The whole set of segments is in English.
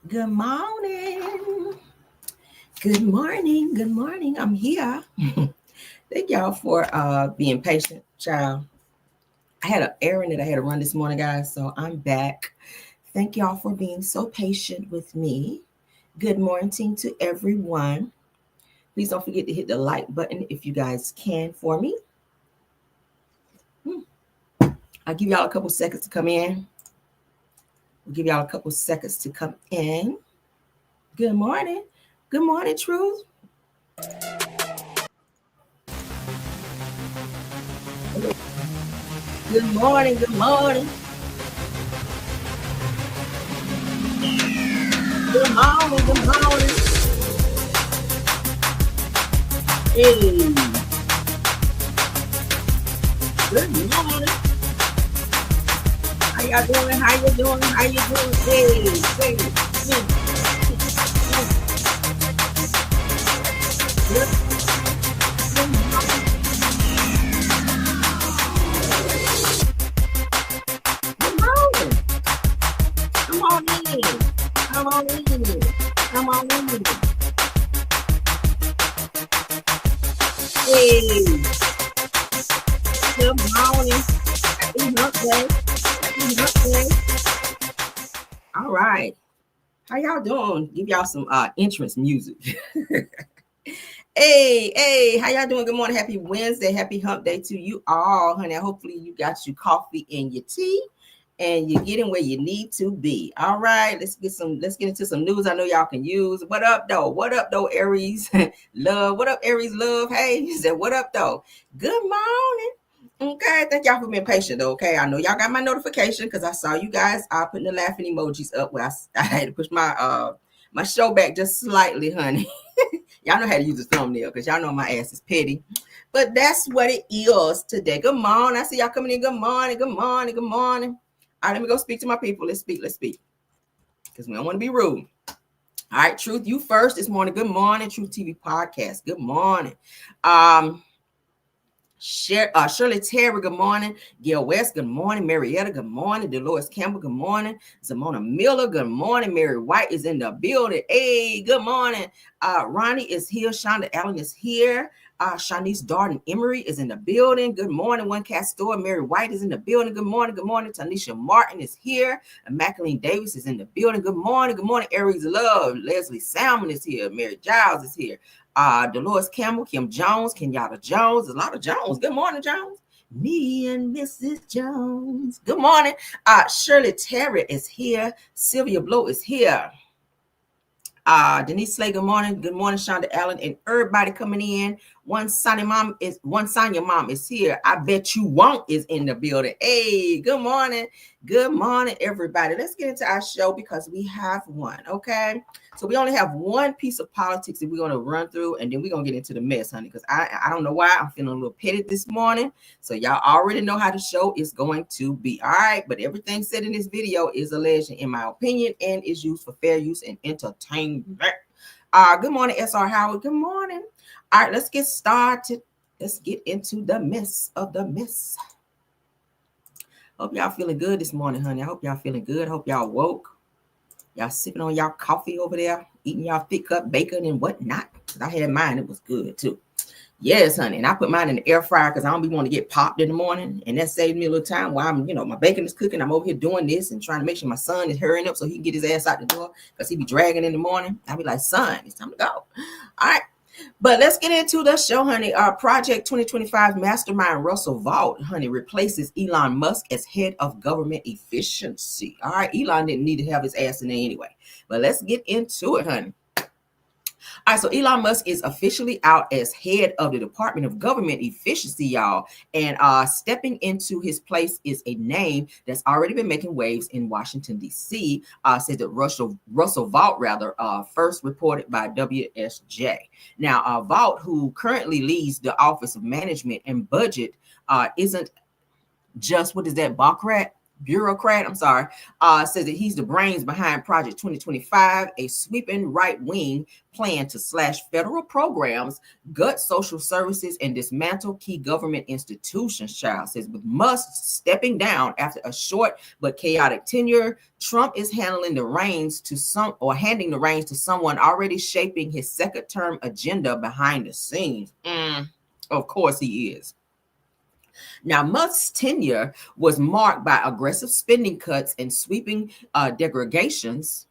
Good morning. Good morning. Good morning. I'm here. Thank y'all for being patient, child. I had an errand that I had to run this morning, guys, so I'm back. Thank y'all for being so patient with me. Good morning to everyone. Please don't forget to hit the like button if you guys can for me. I'll give y'all a couple seconds to come in. We'll give y'all a couple seconds to come in. Good morning. Good morning, Truth. Good morning. Good morning. Good morning. Good morning. Hey. Good morning. How y'all doing? How you doing? How you doing? Hey. Good, good morning. Good morning. Come on in. Come on in. Come on in. Hey. Good morning. Happy hump day. Happy hump day. All right. How y'all doing? Give y'all some entrance music. Hey, how y'all doing? Good morning. Happy Wednesday. Happy hump day to you all, honey. Hopefully you got your coffee and your tea and you're getting where you need to be. All right, let's get into some news I know y'all can use. What up though? What up though, Aries? Love. What up, Aries? Love. Hey, he said, what up though? Good morning. Okay, thank y'all for being patient though. Okay, I know y'all got my notification because I saw you guys putting the laughing emojis up where I had to push my show back just slightly, honey. Y'all know how to use the thumbnail because y'all know my ass is petty. But that's what it is today. Good morning. I see y'all coming in. Good morning. Good morning. Good morning. All right, let me go speak to my people. Let's speak. Because we don't want to be rude. All right, Truth, you first this morning. Good morning, Truth TV Podcast. Good morning. Shirley Terry, good morning. Gail West, good morning. Marietta, good morning. Dolores Campbell, good morning. Zamona Miller, good morning. Mary White is in the building. Hey, good morning. Ronnie is here. Shonda Allen is here. Shanice Darden Emery is in the building. Good morning. One Cat Store. Mary White is in the building. Good morning. Good morning. Tanisha Martin is here. Immaculate Davis is in the building. Good morning. Good morning. Aries Love. Leslie Salmon is here. Mary Giles is here. Dolores Campbell, Kim Jones, Kenyatta Jones. There's a lot of Jones. Good morning, Jones. Me and Mrs. Jones. Good morning. Shirley Terry is here. Sylvia Blow is here. Denise Slay, good morning. Good morning, Shonda Allen, and everybody coming in. One Sonya Mom is here. I bet you won't is in the building. Hey, good morning. Good morning, everybody. Let's get into our show because we have one. Okay. So we only have one piece of politics that we're going to run through, and then we're going to get into the mess, honey, because I don't know why I'm feeling a little petty this morning. So y'all already know how the show is going to be. All right. But everything said in this video is alleged, in my opinion, and is used for fair use and entertainment. Good morning, SR Howard. Good morning. All right, let's get started. Let's get into the mess of the mess. Hope y'all feeling good this morning, honey. I hope y'all feeling good. Hope y'all woke. Y'all sipping on y'all coffee over there, eating y'all thick up bacon and whatnot. I had mine. It was good, too. Yes, honey. And I put mine in the air fryer because I don't be want to get popped in the morning. And that saved me a little time while my bacon is cooking. I'm over here doing this and trying to make sure my son is hurrying up so he can get his ass out the door because he be dragging in the morning. I'll be like, son, it's time to go. All right. But let's get into the show, honey. Project 2025 Mastermind Russell Vought, honey, replaces Elon Musk as head of government efficiency. All right. Elon didn't need to have his ass in there anyway. But let's get into it, honey. All right, so Elon Musk is officially out as head of the Department of Government Efficiency, y'all. And stepping into his place is a name that's already been making waves in Washington, D.C., said that Russell Vought, first reported by WSJ. Now, Vought, who currently leads the Office of Management and Budget, isn't just, what is that, Baccarat? bureaucrat, says that he's the brains behind Project 2025, a sweeping right-wing plan to slash federal programs, gut social services, and dismantle key government institutions. Child says with Musk stepping down after a short but chaotic tenure, Trump is handing the reins to someone already shaping his second-term agenda behind the scenes. Of course he is. Now, Musk's tenure was marked by aggressive spending cuts and sweeping deregulations.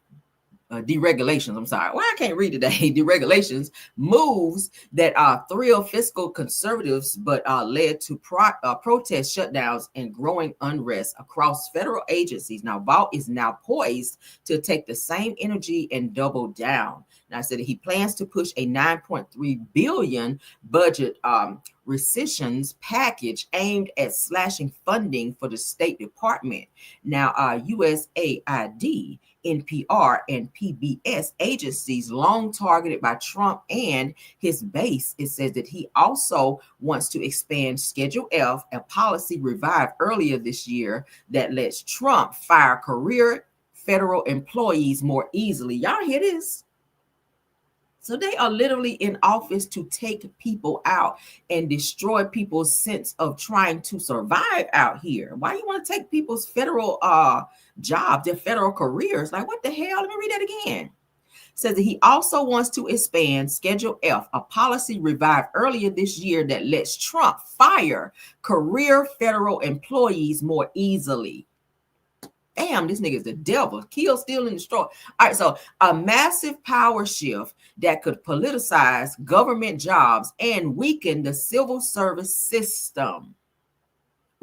Well, I can't read today. Deregulations, moves that thrilled fiscal conservatives, but led to protest shutdowns and growing unrest across federal agencies. Now, Vaught is now poised to take the same energy and double down. Now, I said he plans to push a $9.3 billion budget rescissions package aimed at slashing funding for the State Department. Now, USAID, NPR, and PBS agencies long targeted by Trump and his base. It says that he also wants to expand Schedule F, a policy revived earlier this year that lets Trump fire career federal employees more easily. Y'all hear this? So they are literally in office to take people out and destroy people's sense of trying to survive out here. Why you want to take people's federal jobs, their federal careers? Like, what the hell? Let me read that again. Says that he also wants to expand Schedule F, a policy revived earlier this year that lets Trump fire career federal employees more easily. Damn, this nigga is the devil. Kill, steal, and destroy. All right, so a massive power shift that could politicize government jobs and weaken the civil service system.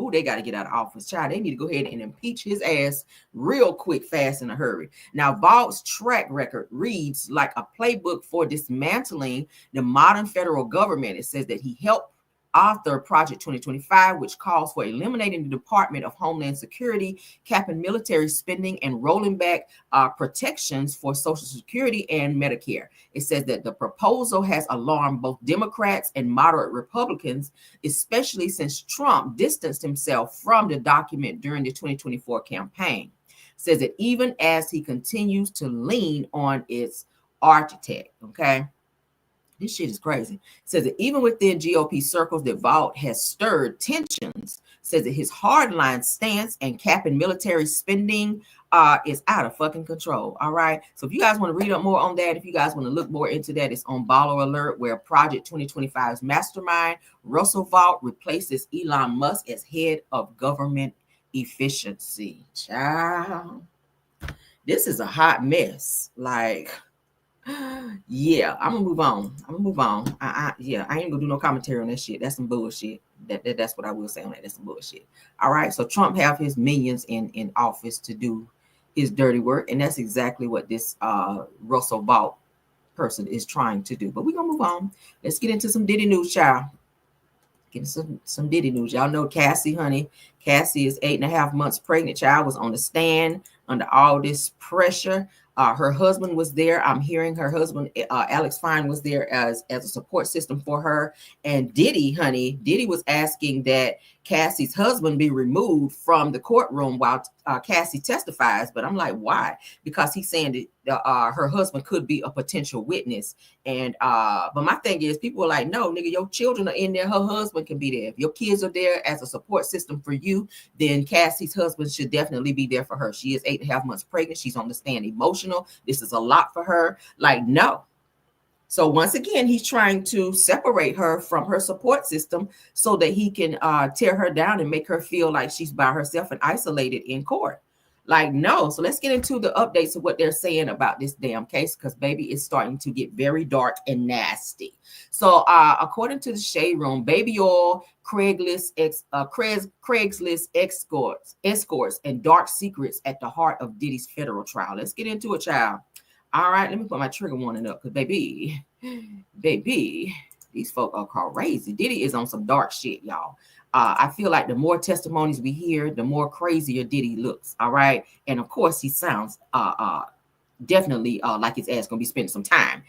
Ooh, they got to get out of office, child. They need to go ahead and impeach his ass real quick, fast, in a hurry. Now, Vaught's track record reads like a playbook for dismantling the modern federal government. It says that he helped author Project 2025, which calls for eliminating the Department of Homeland Security, capping military spending, and rolling back protections for Social Security and Medicare. It says that the proposal has alarmed both Democrats and moderate Republicans, especially since Trump distanced himself from the document during the 2024 campaign. It says that even as he continues to lean on its architect, okay? This shit is crazy. It says that even within GOP circles, that Vaught has stirred tensions. Says that his hardline stance and capping military spending is out of fucking control. All right. So if you guys want to read up more on that, if you guys want to look more into that, it's on Baller Alert, where Project 2025's mastermind, Russell Vaught, replaces Elon Musk as head of government efficiency. Child, this is a hot mess. Like, yeah, I'm gonna move on. I ain't gonna do no commentary on that shit. That's some bullshit. That's what I will say on that. That's some bullshit. All right. So Trump have his minions in office to do his dirty work, and that's exactly what this Russell Vaught person is trying to do. But we're gonna move on. Let's get into some Diddy news, child. Getting some Diddy news. Y'all know Cassie, honey. Cassie is 8.5 months pregnant. Child was on the stand under all this pressure. Her husband was there. I'm hearing her husband, Alex Fine, was there as a support system for her. And Diddy was asking that Cassie's husband be removed from the courtroom while Cassie testifies. But I'm like, why? Because he's saying that her husband could be a potential witness. And but my thing is, people are like, no, nigga, your children are in there. Her husband can be there. If your kids are there as a support system for you, then Cassie's husband should definitely be there for her. She is 8.5 months pregnant. She's on the stand, emotional. This is a lot for her. Like, no. So once again, he's trying to separate her from her support system so that he can tear her down and make her feel like she's by herself and isolated in court. Like, no. So let's get into the updates of what they're saying about this damn case, because baby, it's starting to get very dark and nasty. So according to the Shade Room, baby oil, Craigslist escorts, and dark secrets at the heart of Diddy's federal trial. Let's get into it, child. All right, let me put my trigger warning up, because baby, these folk are crazy. Diddy is on some dark shit, y'all. I feel like the more testimonies we hear, the more crazier Diddy looks. All right. And of course, he sounds definitely, like his ass, gonna be spending some time,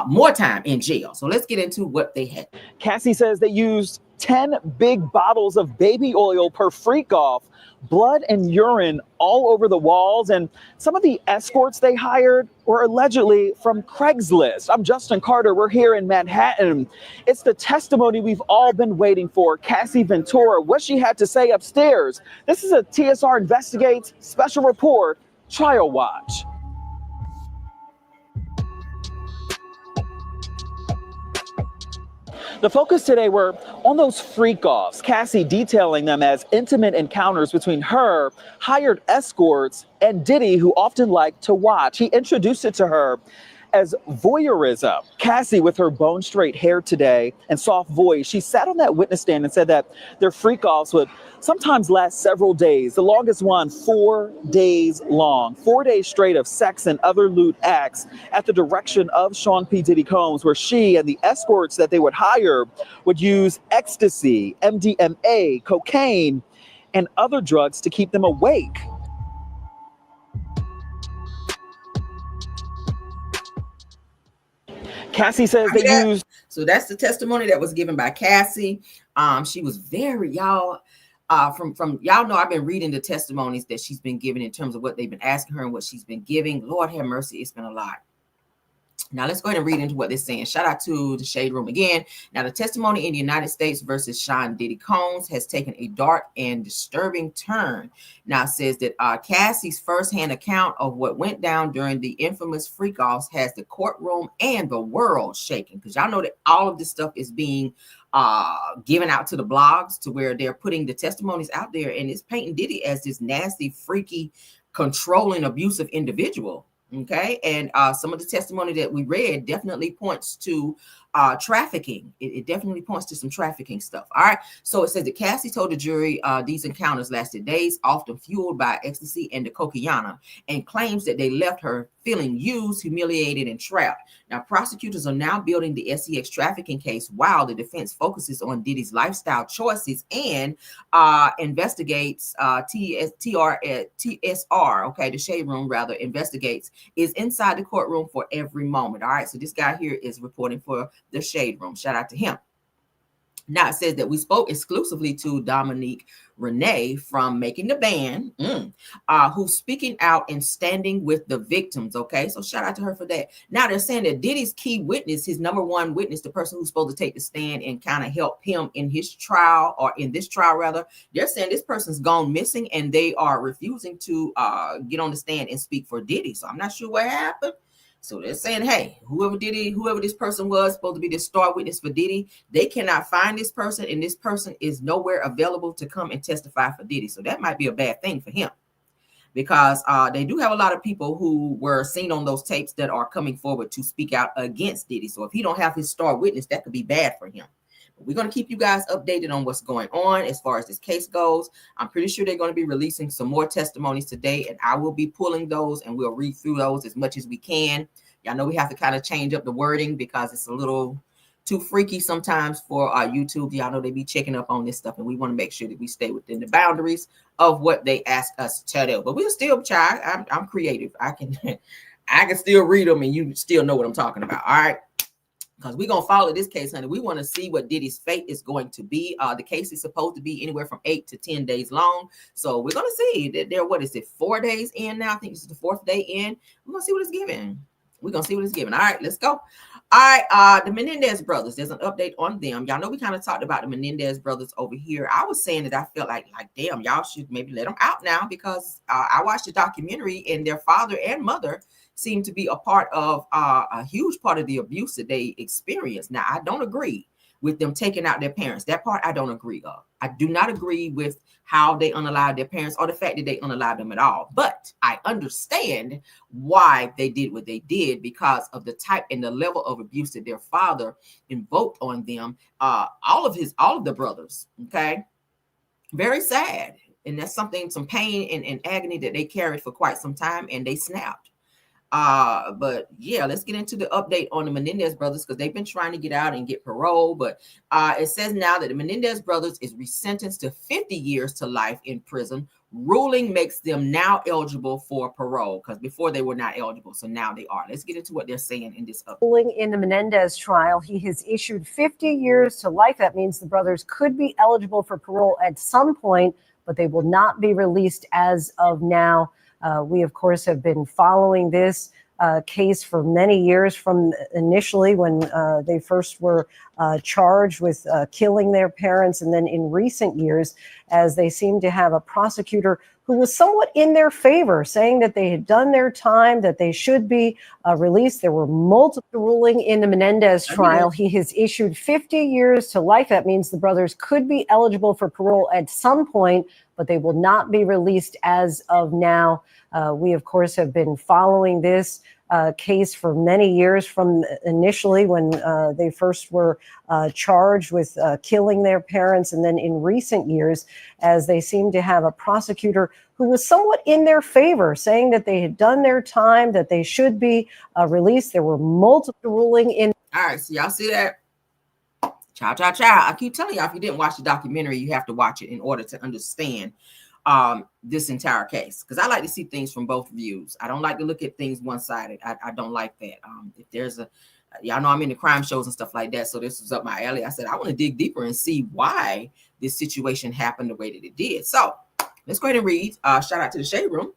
more time in jail. So let's get into what they had. Cassie says they used 10 big bottles of baby oil per freak off, blood and urine all over the walls, and some of the escorts they hired were allegedly from Craigslist. I'm Justin Carter. We're here in Manhattan. It's the testimony we've all been waiting for. Cassie Ventura, what she had to say upstairs. This is a TSR Investigates special report, Trial Watch. The focus today were on those freak-offs, Cassie detailing them as intimate encounters between her, hired escorts, and Diddy, who often liked to watch. He introduced it to her as voyeurism. Cassie, with her bone-straight hair today and soft voice, she sat on that witness stand and said that their freak-offs would sometimes last several days. The longest one, 4 days long. 4 days straight of sex and other lewd acts at the direction of Sean P. Diddy Combs, where she and the escorts that they would hire would use ecstasy, MDMA, cocaine, and other drugs to keep them awake. Cassie says they used. So that's the testimony that was given by Cassie. She was very, y'all, from y'all know, I've been reading the testimonies that she's been giving in terms of what they've been asking her and what she's been giving. Lord have mercy, it's been a lot. Now let's go ahead and read into what they're saying. Shout out to the Shade Room again. Now the testimony in the United States versus Sean Diddy Combs has taken a dark and disturbing turn. Now it says that Cassie's firsthand account of what went down during the infamous freak-offs has the courtroom and the world shaking, because y'all know that all of this stuff is being given out to the blogs, to where they're putting the testimonies out there, and it's painting Diddy as this nasty, freaky, controlling, abusive individual. Okay, and some of the testimony that we read definitely points to trafficking. It definitely points to some trafficking stuff. All right, so it says that Cassie told the jury these encounters lasted days, often fueled by ecstasy and the cocaine, and claims that they left her feeling used, humiliated, and trapped. Now, prosecutors are now building the SEX trafficking case while the defense focuses on Diddy's lifestyle choices and investigates TSR, okay, the Shade Room rather, investigates, is inside the courtroom for every moment. All right, so this guy here is reporting for the Shade Room. Shout out to him. Now it says that we spoke exclusively to Dominique Renee from Making the Band, who's speaking out and standing with the victims. Okay, so shout out to her for that. Now they're saying that Diddy's key witness, his number one witness, the person who's supposed to take the stand and kind of help him in his trial, or in this trial rather, they're saying this person's gone missing and they are refusing to get on the stand and speak for Diddy. So I'm not sure what happened. So they're saying, hey, whoever this person was supposed to be the star witness for Diddy, they cannot find this person, and this person is nowhere available to come and testify for Diddy. So that might be a bad thing for him, because they do have a lot of people who were seen on those tapes that are coming forward to speak out against Diddy. So if he don't have his star witness, that could be bad for him. We're going to keep you guys updated on what's going on as far as this case goes. I'm pretty sure they're going to be releasing some more testimonies today, and I will be pulling those, and we'll read through those as much as we can. Y'all know we have to kind of change up the wording because it's a little too freaky sometimes for our YouTube. Y'all know they be checking up on this stuff, and we want to make sure that we stay within the boundaries of what they ask us to tell. But we'll still try. I'm creative. I can still read them, and you still know what I'm talking about. All right. Because we're going to follow this case, honey. We want to see what Diddy's fate is going to be. The case is supposed to be anywhere from 8 to 10 days long. So we're going to see that they're, 4 days in now? I think this is the 4th day in. We're going to see what it's giving. We're going to see what it's giving. All right, let's go. All right, the Menedez brothers, there's an update on them. Y'all know we kind of talked about the Menedez brothers over here. I was saying that I felt like damn, y'all should maybe let them out now, because I watched the documentary, and their father and mother seem to be a part of a huge part of the abuse that they experienced. Now, I don't agree with them taking out their parents. That part I don't agree of. I do not agree with how they unalived their parents, or the fact that they unalived them at all. But I understand why they did what they did, because of the type and the level of abuse that their father invoked on them. All of the brothers. Okay, very sad, and that's some pain and agony that they carried for quite some time, and they snapped. But yeah, let's get into the update on the Menendez brothers because they've been trying to get out and get parole. But it says now that the Menendez brothers is resentenced to 50 years to life in prison. Ruling makes them now eligible for parole because before they were not eligible. So now they are. Let's get into what they're saying in this update. Ruling in the Menendez trial, he has issued 50 years to life. That means the brothers could be eligible for parole at some point, but they will not be released as of now. We, of course, have been following this case for many years from initially when they first were charged with killing their parents, and then in recent years as they seem to have a prosecutor who was somewhat in their favor, saying that they had done their time, that they should be released. There were multiple ruling in the Menendez trial. He has issued 50 years to life. That means the brothers could be eligible for parole at some point, but they will not be released as of now. We, of course, have been following this case for many years from initially when they first were charged with killing their parents, and then in recent years as they seem to have a prosecutor who was somewhat in their favor, saying that they had done their time, that they should be released. There were multiple ruling in. All right, so y'all see that? Ciao, ciao, ciao. I keep telling y'all, if you didn't watch the documentary, you have to watch it in order to understand this entire case, because I like to see things from both views. I don't like to look at things one-sided. I don't like that. If there's a, y'all know I'm into crime shows and stuff like that, so this was up my alley. I said I want to dig deeper and see why this situation happened the way that it did. So let's go ahead and read. Shout out to the Shade Room.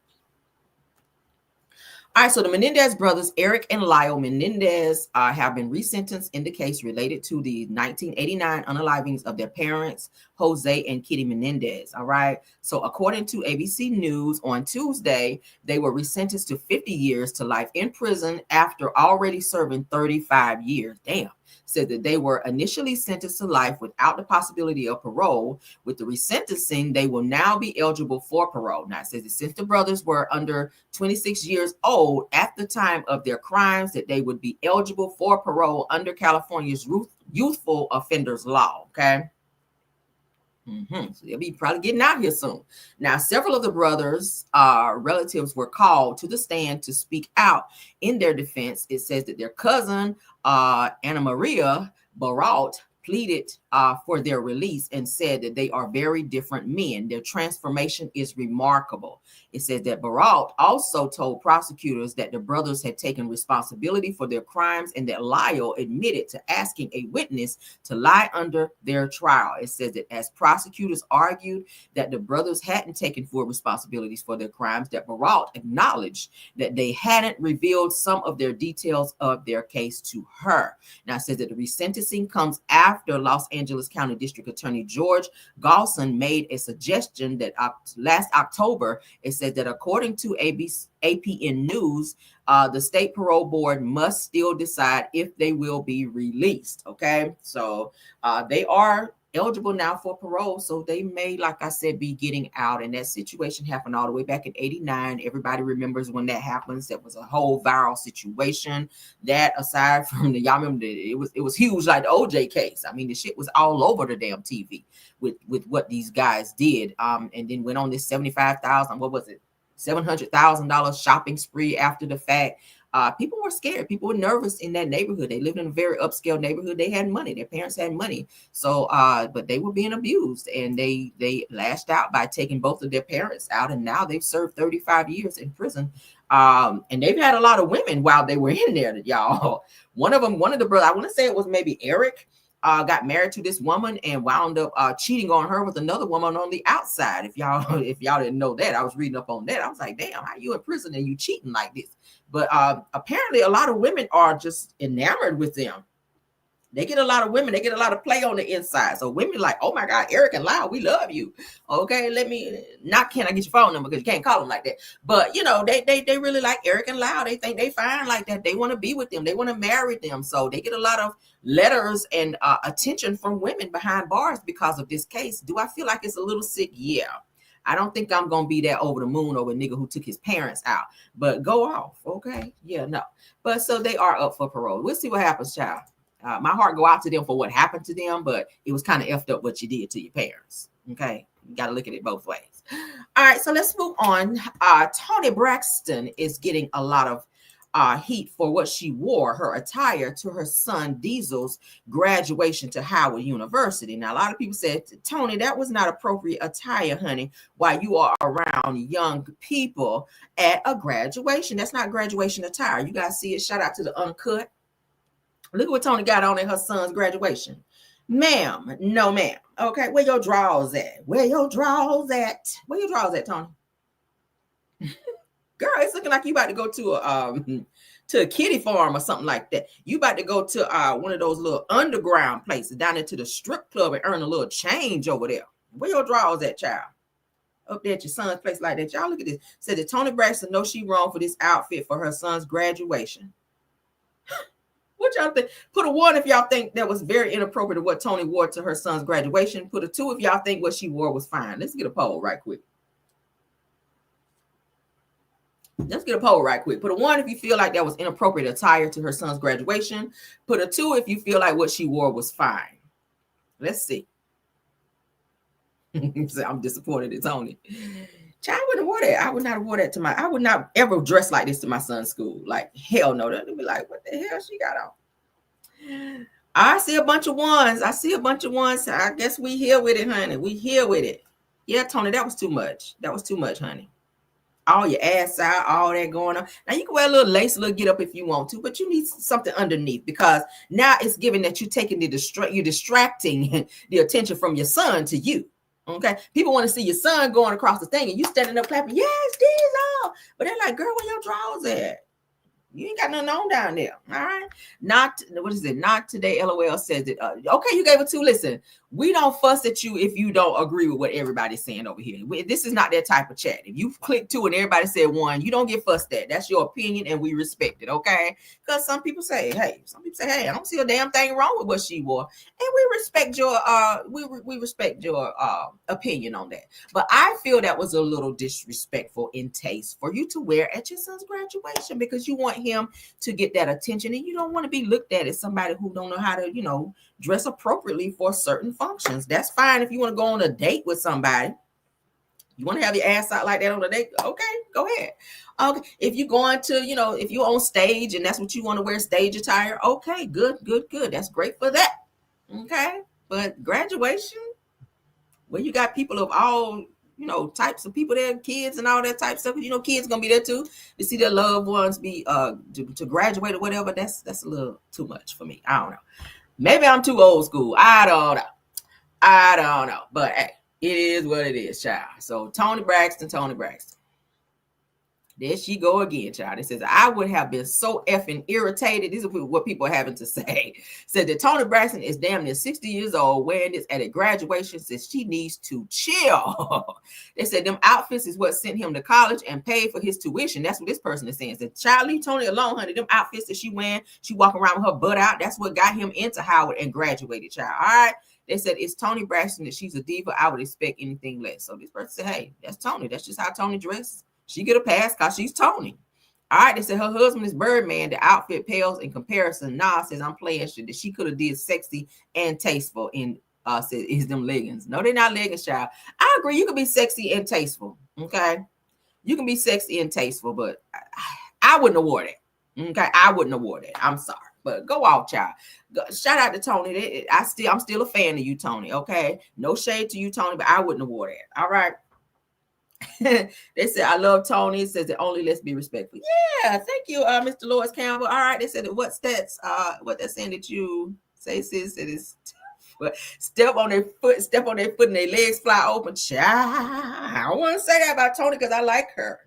All right, so the Menendez brothers, Eric and Lyle Menendez, have been resentenced in the case related to the 1989 unalivings of their parents, Jose and Kitty Menendez. All right, so according to ABC News on Tuesday, they were resentenced to 50 years to life in prison after already serving 35 years. Damn. Said that they were initially sentenced to life without the possibility of parole. With the resentencing, they will now be eligible for parole. Now, it says that since the brothers were under 26 years old at the time of their crimes, that they would be eligible for parole under California's youthful offenders law. Okay. So they'll be probably getting out here soon. Now, several of the brothers' relatives were called to the stand to speak out in their defense. It says that their cousin, Anna Maria Baralt, pleaded for their release and said that they are very different men. Their transformation is remarkable. It says that Baralt also told prosecutors that the brothers had taken responsibility for their crimes and that Lyle admitted to asking a witness to lie under their trial. It says that as prosecutors argued that the brothers hadn't taken full responsibilities for their crimes, that Baralt acknowledged that they hadn't revealed some of their details of their case to her. Now, it says that the resentencing comes after Los Angeles County District Attorney George Galson made a suggestion that last October. It said that according to APN News, the state parole board must still decide if they will be released. Okay, so they are eligible now for parole, so they may, like I said, be getting out. And that situation happened all the way back in '89. Everybody remembers when that happens. That was a whole viral situation. That aside from y'all remember it was huge, like the OJ case. I mean, the shit was all over the damn TV with what these guys did. And then went on this $700,000 shopping spree after the fact. People were scared. People were nervous in that neighborhood. They lived in a very upscale neighborhood. They had money. Their parents had money. So, but they were being abused, and they lashed out by taking both of their parents out. And now they've served 35 years in prison. And they've had a lot of women while they were in there, y'all. One of the brothers, I want to say it was maybe Eric, got married to this woman and wound up cheating on her with another woman on the outside. If y'all didn't know that, I was reading up on that. I was like, damn, how you in prison and you cheating like this? But apparently a lot of women are just enamored with them. They get a lot of women. They get a lot of play on the inside. So women like, oh my God, Eric and Lyle, we love you. Okay, can I get your phone number? Because you can't call them like that. But you know, they really like Eric and Lyle. They think they fine like that. They want to be with them. They want to marry them. So they get a lot of letters and attention from women behind bars because of this case. Do I feel like it's a little sick? Yeah. I don't think I'm going to be that over the moon over a nigga who took his parents out. But go off, okay? Yeah, no. But so they are up for parole. We'll see what happens, child. My heart go out to them for what happened to them, but it was kind of effed up what you did to your parents, okay? You got to look at it both ways. All right, so let's move on. Tony Braxton is getting a lot of heat for what she wore, her attire, to her son Diesel's graduation to Howard University. Now, a lot of people said, Tony, that was not appropriate attire, honey, while you are around young people at a graduation. That's not graduation attire. You guys see it? Shout out to the Uncut. Look at what Tony got on at her son's graduation. Ma'am, no ma'am. Okay, where your drawers at? Where your drawers at? Where your drawers at, Tony? Girl, it's looking like you about to go to a kiddie farm or something like that. You about to go to one of those little underground places down into the strip club and earn a little change over there. Where your drawers at, child? Up there at your son's place like that. Y'all look at this. Said that Toni Braxton knows she wrong for this outfit for her son's graduation. What y'all think? Put a 1 if y'all think that was very inappropriate of what Toni wore to her son's graduation. Put a 2 if y'all think what she wore was fine. Let's get a poll right quick. Let's get a poll right quick. Put a 1 if you feel like that was inappropriate attire to her son's graduation. Put a 2 if you feel like what she wore was fine. Let's see. I'm disappointed in Toni. Child, I wouldn't have wore that. I would not have wore that to I would not ever dress like this to my son's school. Like, hell no. They'd be like, what the hell she got on? I see a bunch of 1s. I see a bunch of 1s. I guess we here with it, honey. We here with it. Yeah, Toni, that was too much. That was too much, honey. All your ass out, all that going on. Now, you can wear a little lace, a little get up if you want to, but you need something underneath, because now it's giving that you're taking you're distracting the attention from your son to you. Okay, people want to see your son going across the thing and you standing up clapping, yes, Diesel. But they're like, girl, where your drawers at? You ain't got nothing on down there. All right. Not, what is it? Not today. LOL says it. Okay, you gave it 2. Listen, we don't fuss at you if you don't agree with what everybody's saying over here. This is not that type of chat. If you click 2 and everybody said 1, you don't get fussed at. That's your opinion and we respect it. Okay. Because some people say, hey, I don't see a damn thing wrong with what she wore. And we respect your we respect your opinion on that. But I feel that was a little disrespectful in taste for you to wear at your son's graduation, because you want him to get that attention and you don't want to be looked at as somebody who don't know how to, dress appropriately for certain functions. That's fine if you want to go on a date with somebody. You want to have your ass out like that on a date? Okay, go ahead. Okay, if you're going to, if you're on stage and that's what you want to wear, stage attire, okay, good. That's great for that. Okay, but graduation, where you got people of all, types of people there, kids and all that type of stuff. Kids gonna be there too to see their loved ones be to graduate or whatever. That's a little too much for me. I don't know. Maybe I'm too old school. I don't know. But hey, it is what it is, child. So Toni Braxton. There she go again, child. It says, I would have been so effing irritated. These are what people are having to say. Said that Toni Braxton is damn near 60 years old wearing this at a graduation, says she needs to chill. They said them outfits is what sent him to college and paid for his tuition. That's what this person is saying. Said, child, leave Toni alone, honey. Them outfits that she wearing, she walking around with her butt out. That's what got him into Howard and graduated, child. All right. They said, it's Toni Braxton that she's a diva. I would expect anything less. So this person said, hey, that's Toni. That's just how Toni dresses. She get a pass because she's Toni. All right, they said her husband is Birdman. The outfit pales in comparison. Nah, says I'm playing shit that she could have did sexy and tasteful in says is them leggings. No, they're not leggings, child. I agree. You can be sexy and tasteful. Okay. You can be sexy and tasteful, but I wouldn't award it. Okay. I wouldn't award it. I'm sorry. But go off, child. Shout out to Toni. I'm still a fan of you, Toni. Okay. No shade to you, Toni, but I wouldn't award it. All right. They said, I love Toni. It says that only let's be respectful. Yeah, thank you, Mr. Lois Campbell. All right, they said that what they're saying that you say, sis, it is step on their foot and their legs fly open. Child, I don't want to say that about Toni because I like her.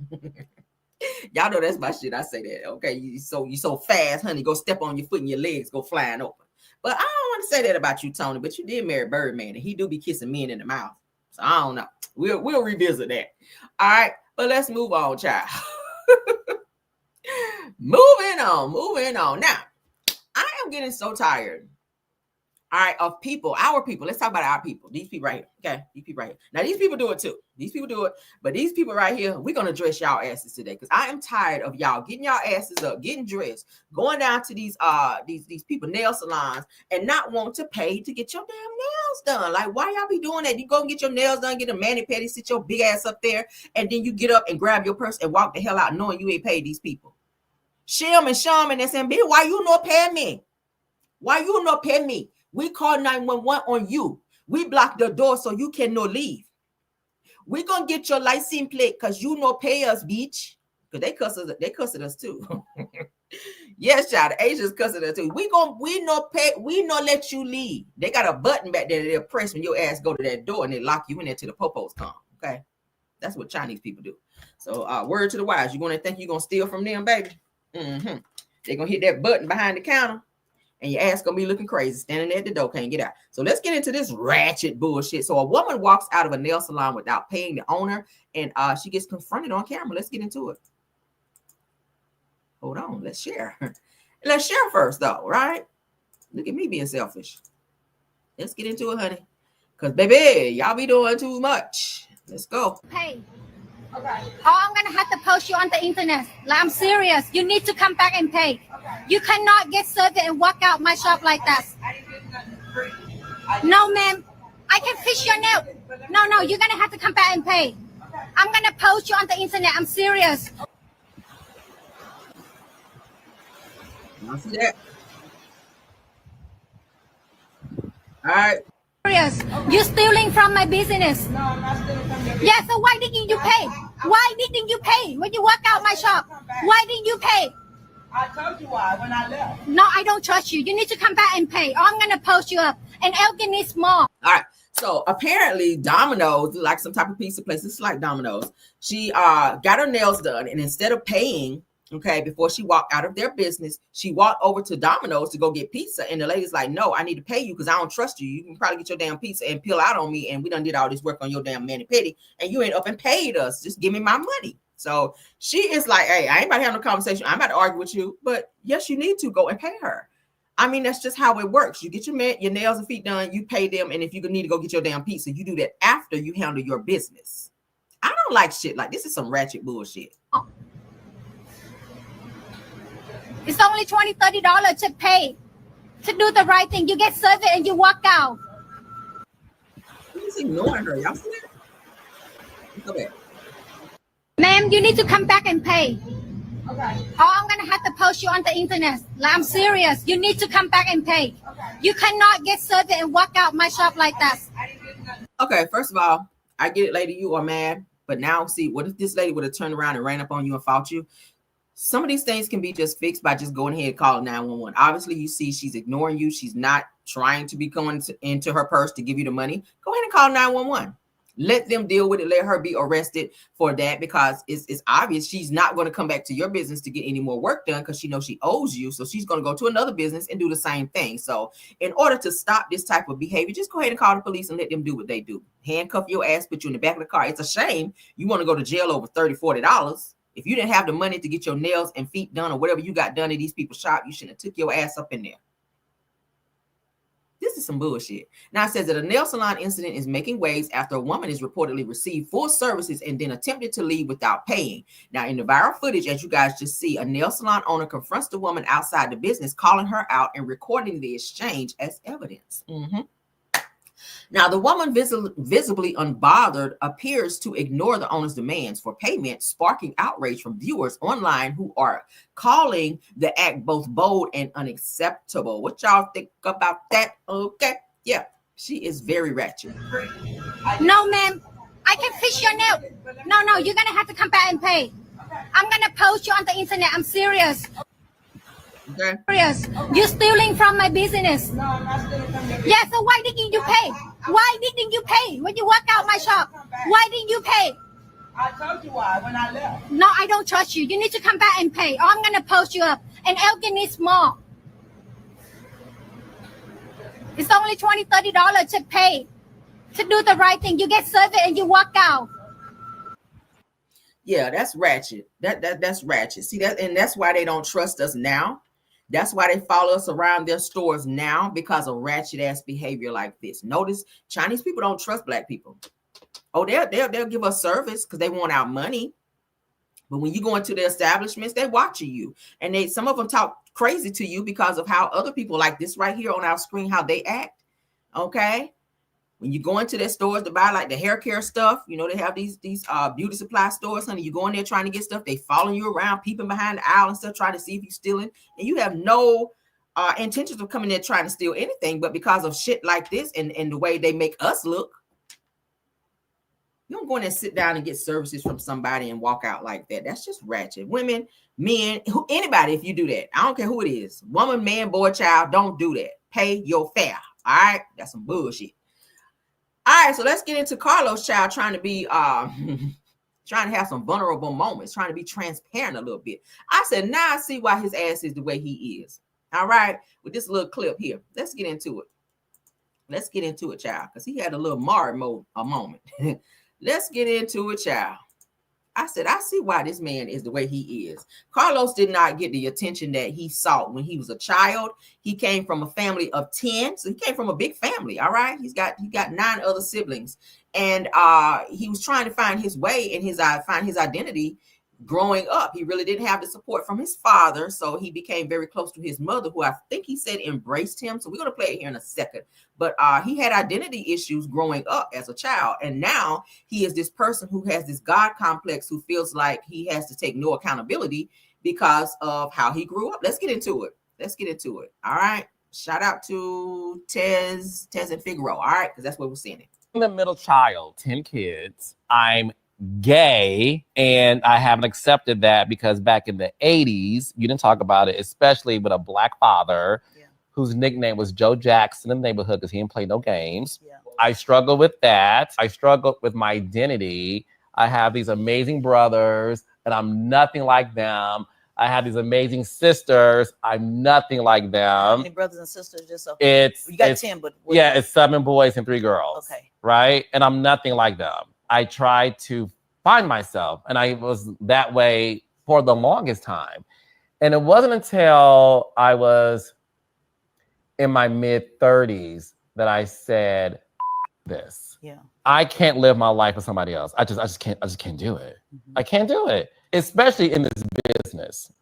Y'all know that's my shit. I say that. Okay, you so fast, honey. Go step on your foot and your legs go flying open. But I don't want to say that about you, Toni. But you did marry Birdman, and he do be kissing men in the mouth. So I don't know. We'll revisit that. All right, but let's move on, child. Moving on. Now, I am getting so tired. All right, of people, our people. Let's talk about our people. These people right here. Okay, these people right here. Now, these people do it too. But these people right here, we're gonna dress y'all asses today because I am tired of y'all getting y'all asses up, getting dressed, going down to these people nail salons and not want to pay to get your damn nails done. Like, why y'all be doing that? You go and get your nails done, get a mani-pedi, sit your big ass up there, and then you get up and grab your purse and walk the hell out knowing you ain't paid these people. Shim and Sham and SMB, why you not pay me? Why you not pay me? We call 911 on you. We block the door so you can no leave. We gonna get your license plate because you no pay us, bitch. Because they cuss at us too. Yes, child, the Asians cussing us too. We no let you leave. They got a button back there that they'll press when your ass go to that door and they lock you in there till the popos come. Okay. That's what Chinese people do. So word to the wise, you're gonna think you're gonna steal from them, baby. Mm-hmm. They're gonna hit that button behind the counter and your ass gonna be looking crazy, standing there at the door, can't get out. So let's get into this ratchet bullshit. So a woman walks out of a nail salon without paying the owner, and she gets confronted on camera. Let's get into it. Hold on, let's share. Let's share first, though, right? Look at me being selfish. Let's get into it, honey. Because, baby, y'all be doing too much. Let's go. Pay. Okay. Oh, I'm gonna have to post you on the internet. Like, I'm serious. You need to come back and pay. Okay. You cannot get served and walk out my shop like that. I didn't get nothing free. No, ma'am. I can fix your nail. No, you're gonna have to come back and pay. Okay. I'm gonna post you on the internet. I'm serious. I see that. All right. Serious. You're stealing from my business. No, I'm not stealing from your business. Yeah, so why didn't you pay? Why didn't you pay when you walk out my shop? Why didn't you pay? I told you why when I left. No, I don't trust you. You need to come back and pay. Or I'm gonna post you up. And Elgin is small. All right. So apparently Domino's, like some type of pizza place, it's like Domino's. She got her nails done, and instead of paying, okay, before she walked out of their business, she walked over to Domino's to go get pizza. And the lady's like, no, I need to pay you because I don't trust you. You can probably get your damn pizza and peel out on me. And we done did all this work on your damn mani-pedi. And you ain't up and paid us. Just give me my money. So she is like, hey, I ain't about to have no conversation. I'm about to argue with you. But yes, you need to go and pay her. I mean, that's just how it works. You get your nails and feet done. You pay them. And if you need to go get your damn pizza, you do that after you handle your business. I don't like shit like this. Is some ratchet bullshit. It's only $20, $30 to pay, to do the right thing. You get served and you walk out. He's ignoring her. Y'all see that? Go back. Ma'am, you need to come back and pay. Okay. Oh, I'm going to have to post you on the internet. Like, I'm serious. You need to come back and pay. Okay. You cannot get served and walk out my shop like that. Okay, first of all, I get it, lady. You are mad. But now, see, what if this lady would have turned around and ran up on you and fought you? Some of these things can be just fixed by just going ahead and calling 911. Obviously, you see she's ignoring you. She's not trying to be going into her purse to give you the money. Go ahead and call 911. Let them deal with it. Let her be arrested for that because it's obvious she's not going to come back to your business to get any more work done because she knows she owes you. So she's going to go to another business and do the same thing. So in order to stop this type of behavior, just go ahead and call the police and let them do what they do. Handcuff your ass, put you in the back of the car. It's a shame you want to go to jail over $30, $40. If you didn't have the money to get your nails and feet done or whatever you got done at these people's shop, you shouldn't have took your ass up in there. This is some bullshit. Now it says that a nail salon incident is making waves after a woman is reportedly received full services and then attempted to leave without paying. Now in the viral footage, as you guys just see, a nail salon owner confronts the woman outside the business, calling her out and recording the exchange as evidence. Now, the woman visibly unbothered appears to ignore the owner's demands for payment, sparking outrage from viewers online who are calling the act both bold and unacceptable. What y'all think about that? Okay. Yeah, she is very ratchet. No, ma'am. I can fix your nail. No, you're going to have to come back and pay. I'm going to post you on the internet. I'm serious. Okay. Serious. You're stealing from my business. No, I'm not stealing from your business. Yeah, so why didn't you pay? Why didn't you pay when you walk out my shop? Why didn't you pay? I told you why when I left. No, I don't trust you. You need to come back and pay. Or I'm going to post you up. And Elgin is small. It's only $20, $30 to pay, to do the right thing. You get served and you walk out. Yeah, that's ratchet. That's ratchet. See that, and that's why they don't trust us now. That's why they follow us around their stores now, because of ratchet ass behavior like this. Notice Chinese people don't trust black people. Oh, they'll give us service because they want our money. But when you go into their establishments, they're watching you. And some of them talk crazy to you because of how other people like this right here on our screen, how they act. Okay. When you go into their stores to buy like the hair care stuff, you know, they have these beauty supply stores, honey. You go in there trying to get stuff, they following you around, peeping behind the aisle and stuff, trying to see if you're stealing, and you have no intentions of coming there trying to steal anything, but because of shit like this and the way they make us look, you don't go in there and sit down and get services from somebody and walk out like that. That's just ratchet. Women, men, anybody, if you do that, I don't care who it is, woman, man, boy, child, don't do that. Pay your fare. All right, that's some bullshit. All right, so let's get into Carlos, child, trying to be trying to have some vulnerable moments, trying to be transparent a little bit. I said, now I see why his ass is the way he is. All right, with this little clip here, let's get into it. Let's get into it, child, because he had a little moment. Let's get into it, child. I said, I see why this man is the way he is. Carlos did not get the attention that he sought when he was a child. He came from a family of 10. So he came from a big family. All right. He got 9 other siblings. And he was trying to find his way and find his identity growing up. He really didn't have the support from his father. So he became very close to his mother, who I think he said embraced him. So we're going to play it here in a second. But he had identity issues growing up as a child. And now he is this person who has this God complex, who feels like he has to take no accountability because of how he grew up. Let's get into it. All right. Shout out to Tez and Figaro. All right. Because that's what we're seeing it. I'm the middle child, 10 kids. I'm gay, and I haven't accepted that because back in the 80s, you didn't talk about it, especially with a black father whose nickname was Joe Jackson in the neighborhood because he didn't play no games. I struggle with that. I struggle with my identity. I have these amazing brothers, and I'm nothing like them. I have these amazing sisters. I'm nothing like them. How many brothers and sisters? You got 10, but it's 7 boys and 3 girls. Okay. Right? And I'm nothing like them. I tried to find myself, and I was that way for the longest time. And it wasn't until I was in my mid-30s that I said, this. Yeah. I can't live my life with somebody else. I just can't do it. Mm-hmm. I can't do it, especially in this business.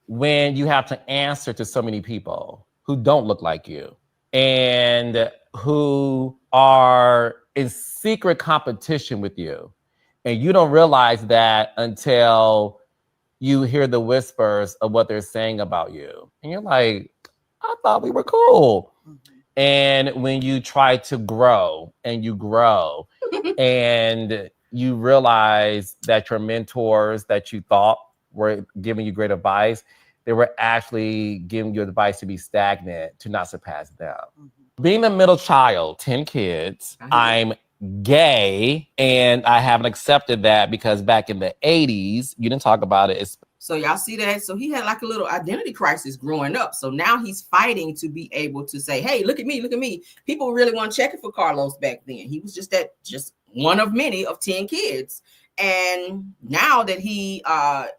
When you have to answer to so many people who don't look like you and who are in secret competition with you. And you don't realize that until you hear the whispers of what they're saying about you. And you're like, I thought we were cool. Mm-hmm. And when you try to grow and you grow and you realize that your mentors that you thought were giving you great advice, they were actually giving you advice to be stagnant, to not surpass them. Mm-hmm. Being the middle child, 10 kids, I'm gay, and I haven't accepted that because back in the 80s, you didn't talk about it. So y'all see that? So he had like a little identity crisis growing up. So now he's fighting to be able to say, hey, look at me. People really want to check it for Carlos back then. He was just one of many of 10 kids. And now that he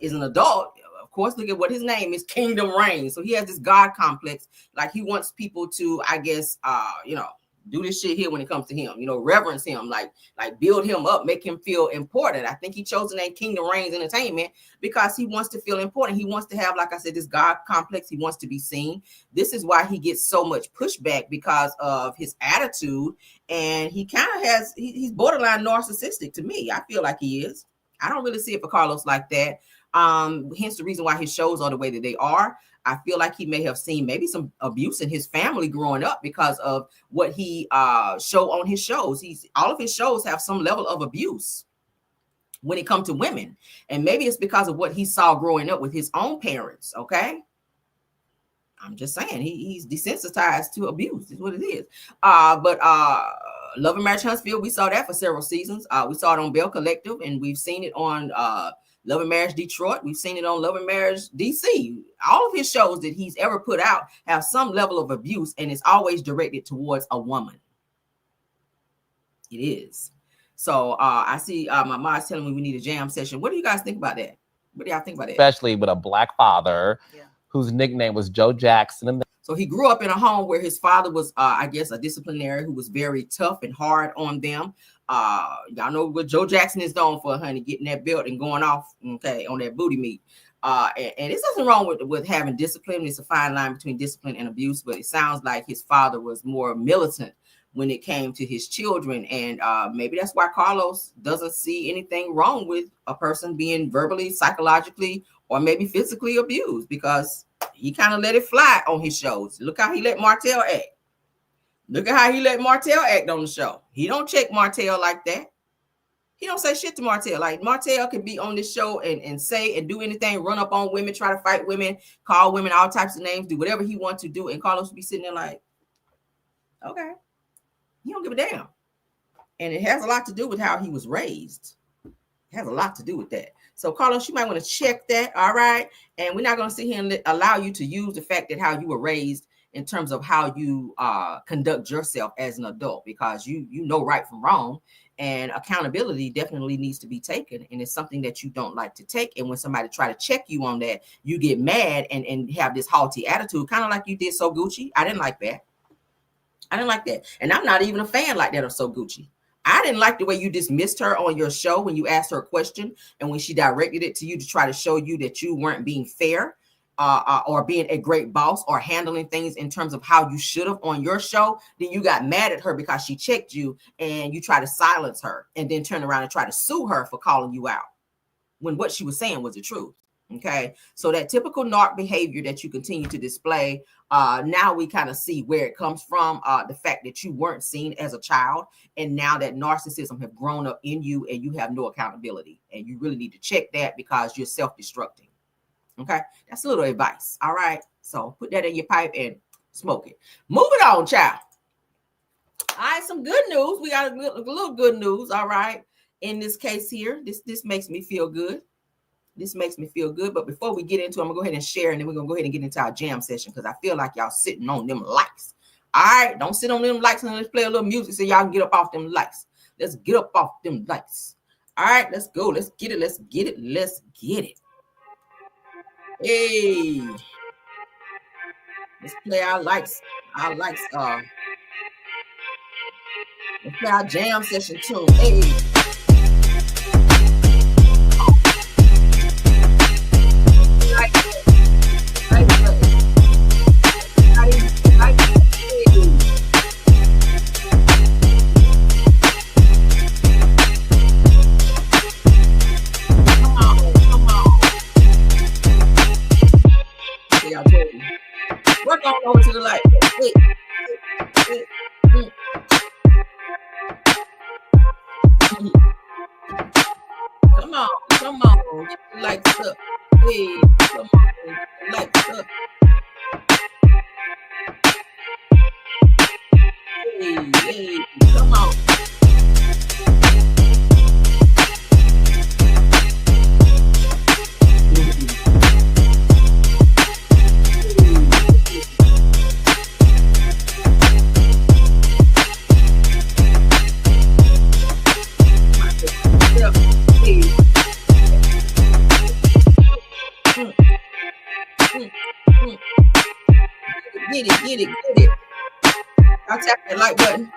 is an adult, of course, look at what his name is, Kingdom Reign. So he has this God complex. Like he wants people to, I guess, do this shit here when it comes to him, reverence him, like build him up, make him feel important. I think he chose the name Kingdom Reigns Entertainment because he wants to feel important. He wants to have, like I said, this God complex. He wants to be seen. This is why he gets so much pushback because of his attitude. And he kind of he's borderline narcissistic to me. I feel like he is. I don't really see it for Carlos like that. Hence the reason why his shows are the way that they are. I feel like he may have seen maybe some abuse in his family growing up because of what he show on his shows. All of his shows have some level of abuse when it comes to women. And maybe it's because of what he saw growing up with his own parents. Okay. I'm just saying he's desensitized to abuse is what it is. But Love and Marriage Huntsville, we saw that for several seasons. We saw it on Bell Collective, and we've seen it on Love and Marriage Detroit. We've seen it on Love and Marriage DC. All of his shows that he's ever put out have some level of abuse, and it's always directed towards a woman. It is. So I see my mom's telling me we need a jam session. What do you guys think about that? What do y'all think about that? Especially with a black father whose nickname was Joe Jackson. So he grew up in a home where his father was, I guess, a disciplinarian who was very tough and hard on them. Y'all know what Joe Jackson is known for, honey, getting that belt and going off, okay, on that booty meat. And there's nothing wrong with having discipline. It's a fine line between discipline and abuse, but it sounds like his father was more militant when it came to his children. And maybe that's why Carlos doesn't see anything wrong with a person being verbally, psychologically, or maybe physically abused, because he kind of let it fly on his shows. Look how he let Martell act. Look at how he let Martell act on the show. He don't check Martell like that. He don't say shit to Martell. Like, Martell can be on this show and say and do anything, run up on women, try to fight women, call women all types of names, do whatever he wants to do. And Carlos would be sitting there like, okay. He don't give a damn. And it has a lot to do with how he was raised. It has a lot to do with that. So, Carlos, you might want to check that, all right? And we're not going to sit here and allow you to use the fact that how you were raised in terms of how you conduct yourself as an adult, because you know right from wrong, and accountability definitely needs to be taken, and it's something that you don't like to take. And when somebody try to check you on that, you get mad and have this haughty attitude, kind of like you did So Gucci. I didn't like that. I didn't like that. And I'm not even a fan like that of So Gucci. I didn't like the way you dismissed her on your show when you asked her a question, and when she directed it to you to try to show you that you weren't being fair or being a great boss or handling things in terms of how you should have on your show. Then you got mad at her because she checked you, and you try to silence her and then turn around and try to sue her for calling you out when what she was saying was the truth. Okay, so that typical narc behavior that you continue to display, now we kind of see where it comes from. The fact that you weren't seen as a child, and now that narcissism have grown up in you, and you have no accountability, and you really need to check that because you're self-destructing. Okay, that's a little advice. All right, so put that in your pipe and smoke it. Moving on, child. All right, some good news. We got a little good news. All right, in this case here, this makes me feel good. This makes me feel good. But before we get into it, I'm going to go ahead and share, and then we're going to go ahead and get into our jam session, because I feel like y'all sitting on them likes. All right, don't sit on them likes, and let's play a little music so y'all can get up off them likes. Let's get up off them likes. All right, let's go. Let's get it. Let's get it. Let's get it. Hey. Let's play our likes. Our likes. Let's play our jam session tune. Hey. Work on over to the light. Come on, come on, get the lights up. Hey, come on, get the lights up. Hey, come on. Get it. I'll tap that like button.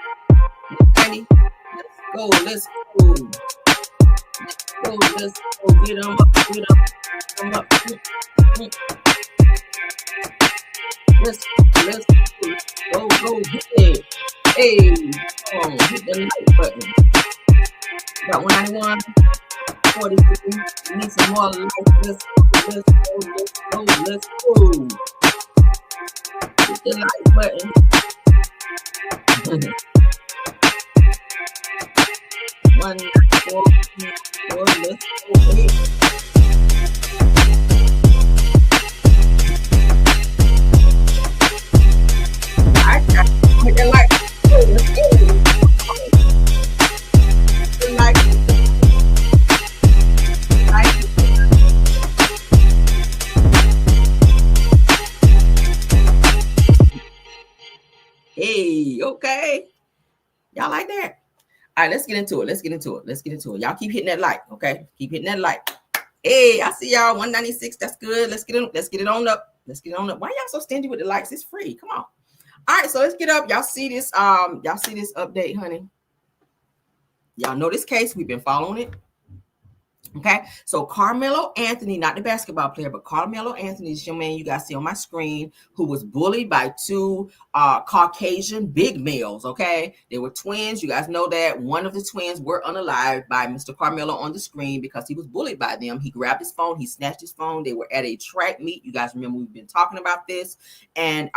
Let's go. Let's go. Get them up. Let's go. Hey, come on, hit the like button. Got 191, 43. We need some more likes. Let's go. Hit the like button. 1, 4, 4, let's go. I got the like. Let's go. Hey, okay. Y'all like that? All right, let's get into it. Y'all keep hitting that like, okay? Keep hitting that like. Hey, I see y'all 196. That's good. Let's get it on up. Why y'all so stingy with the likes? It's free. Come on. All right, so let's get up. Y'all see this update, honey? Y'all know this case. We've been following it. Okay, so Carmelo Anthony, not the basketball player, but Carmelo Anthony is your man you guys see on my screen, who was bullied by two Caucasian big males. Okay, they were twins. You guys know that one of the twins were unalived by Mr. Carmelo on the screen because he was bullied by them. He grabbed his phone, he snatched his phone. They were at a track meet. You guys remember we've been talking about this, and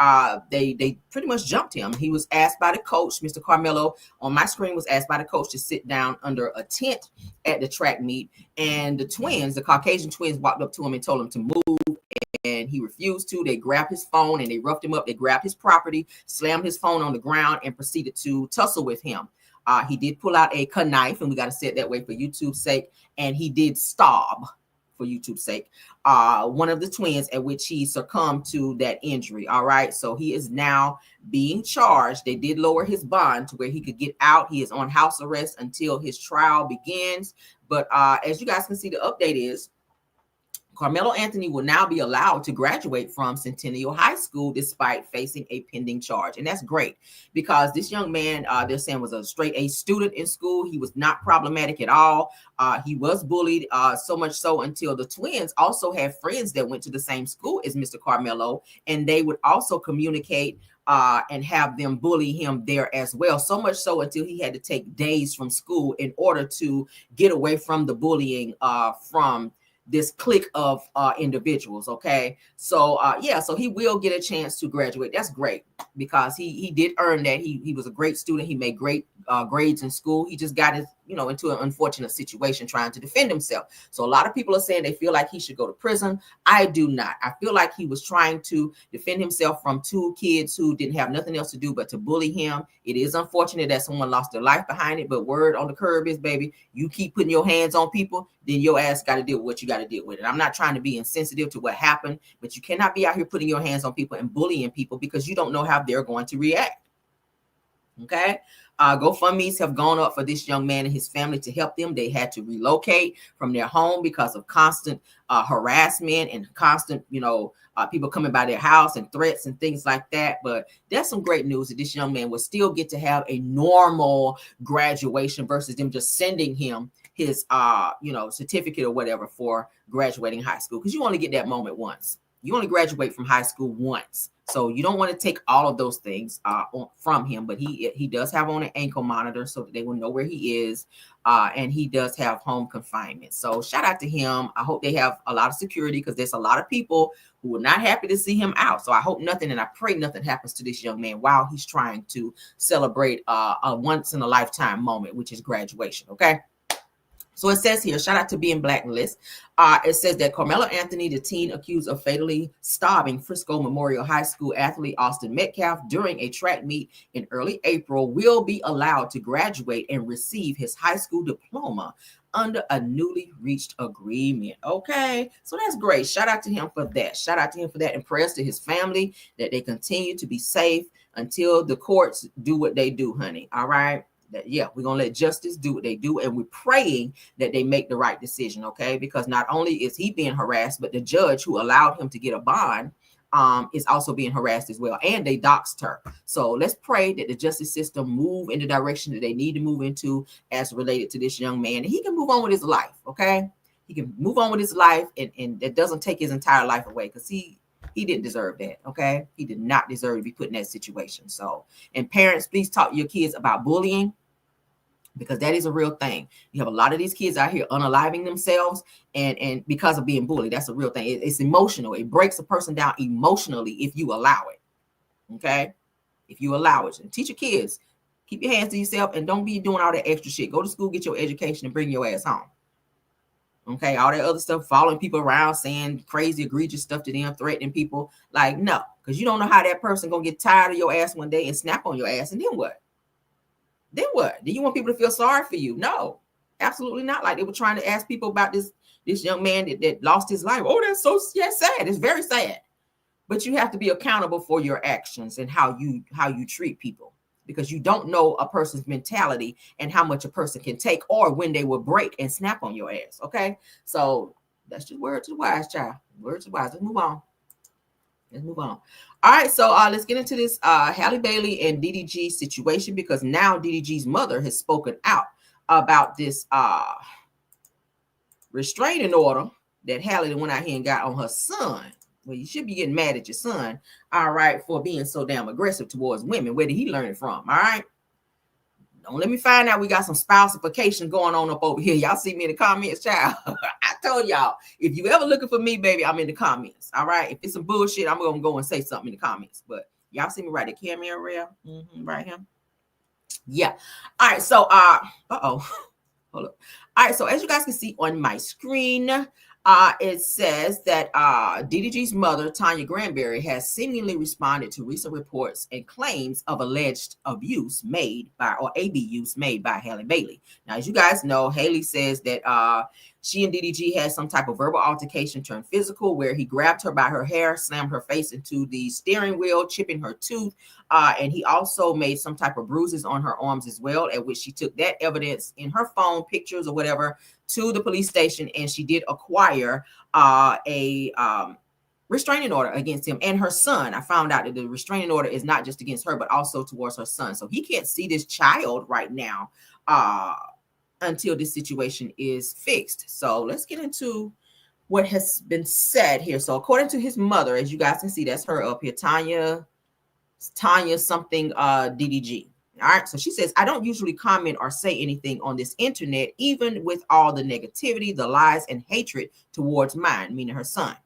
they pretty much jumped him. He was asked by the coach, Mr. Carmelo on my screen was asked by the coach to sit down under a tent at the track meet. And the twins, the Caucasian twins, walked up to him and told him to move, and he refused to. They grabbed his phone and they roughed him up. They grabbed his property, slammed his phone on the ground, and proceeded to tussle with him. He did pull out a knife, and we got to say it that way for YouTube's sake, and he did stab, for YouTube's sake, one of the twins, at which he succumbed to that injury. All right, so he is now being charged. They did lower his bond to where he could get out. He is on house arrest until his trial begins. But as you guys can see, the update is Carmelo Anthony will now be allowed to graduate from Centennial High School despite facing a pending charge. And that's great because this young man, they're saying, was a straight A student in school. He was not problematic at all. He was bullied, so much so until the twins also had friends that went to the same school as Mr. Carmelo, and they would also communicate and have them bully him there as well. So much so until he had to take days from school in order to get away from the bullying from this clique of individuals. Okay, so yeah, so he will get a chance to graduate. That's great because he did earn that. He was a great student. He made great grades in school. He just got his, into an unfortunate situation trying to defend himself. So a lot of people are saying they feel like he should go to prison. I do not. I feel like he was trying to defend himself from two kids who didn't have nothing else to do but to bully him. It is unfortunate that someone lost their life behind it, but word on the curb is, baby, you keep putting your hands on people, then your ass got to deal with what you got to deal with. And I'm not trying to be insensitive to what happened, but you cannot be out here putting your hands on people and bullying people because you don't know how they're going to react. Okay. GoFundMe's have gone up for this young man and his family to help them. They had to relocate from their home because of constant harassment and constant, people coming by their house and threats and things like that. But that's some great news that this young man will still get to have a normal graduation versus them just sending him his, certificate or whatever for graduating high school. Because you only get that moment once. You only graduate from high school once. So you don't want to take all of those things from him, but he does have on an ankle monitor so that they will know where he is, and he does have home confinement. So shout out to him. I hope they have a lot of security because there's a lot of people who are not happy to see him out. So I hope nothing, and I pray nothing happens to this young man while he's trying to celebrate a once in a lifetime moment, which is graduation. Okay. So it says here, shout out to being Blacklist. It says that Carmelo Anthony, the teen accused of fatally stabbing Frisco Memorial High School athlete Austin Metcalf during a track meet in early April, will be allowed to graduate and receive his high school diploma under a newly reached agreement. Okay, so that's great. Shout out to him for that. Shout out to him for that, and prayers to his family that they continue to be safe until the courts do what they do, honey. All right. Yeah, we're gonna let justice do what they do, and we're praying that they make the right decision. Okay, because not only is he being harassed, but the judge who allowed him to get a bond is also being harassed as well, and they doxed her. So let's pray that the justice system move in the direction that they need to move into as related to this young man, and he can move on with his life. Okay, he can move on with his life, and it doesn't take his entire life away, because he didn't deserve that. Okay, he did not deserve to be put in that situation. So, and parents, please talk to your kids about bullying, because that is a real thing. You have a lot of these kids out here unaliving themselves and because of being bullied. That's a real thing. It's emotional. It breaks a person down emotionally if you allow it. Okay, if you allow it. And teach your kids, keep your hands to yourself and don't be doing all that extra shit. Go to school, get your education, and bring your ass home. Okay, all that other stuff, following people around, saying crazy, egregious stuff to them, threatening people, like, no, because you don't know how that person gonna get tired of your ass one day and snap on your ass, and then what? Then what? Do you want people to feel sorry for you? No, absolutely not. Like they were trying to ask people about this young man that lost his life. Oh, that's so sad. It's very sad. But you have to be accountable for your actions and how you treat people, because you don't know a person's mentality and how much a person can take or when they will break and snap on your ass. Okay, so that's just word to the wise, child. Word to the wise. Let's move on. All right, so let's get into this Hallie Bailey and DDG situation, because now DDG's mother has spoken out about this restraining order that Hallie went out here and got on her son. Well, you should be getting mad at your son, all right, for being so damn aggressive towards women. Where did he learn it from? All right. Don't let me find out we got some spousification going on up over here. Y'all see me in the comments, child. I told y'all, if you ever looking for me, baby, I'm in the comments. All right. If it's some bullshit, I'm gonna go and say something in the comments. But y'all see me right there, camera rail, right here. Yeah. All right. So hold up. All right. So as you guys can see on my screen, it says that DDG's mother, Tanya Granberry, has seemingly responded to recent reports and claims of alleged abuse made by, or ABUs made by Hallie Bailey. Now, as you guys know, Hallie says that she and DDG had some type of verbal altercation turned physical, where he grabbed her by her hair, slammed her face into the steering wheel, chipping her tooth, and he also made some type of bruises on her arms as well, at which she took that evidence in her phone, pictures or whatever, to the police station, and she did acquire a restraining order against him and her son. I found out that the restraining order is not just against her, but also towards her son. So he can't see this child right now until this situation is fixed. So let's get into what has been said here. So according to his mother, as you guys can see, that's her up here, Tanya something DDG. All right. So she says, I don't usually comment or say anything on this internet, even with all the negativity, the lies, and hatred towards mine, meaning her son.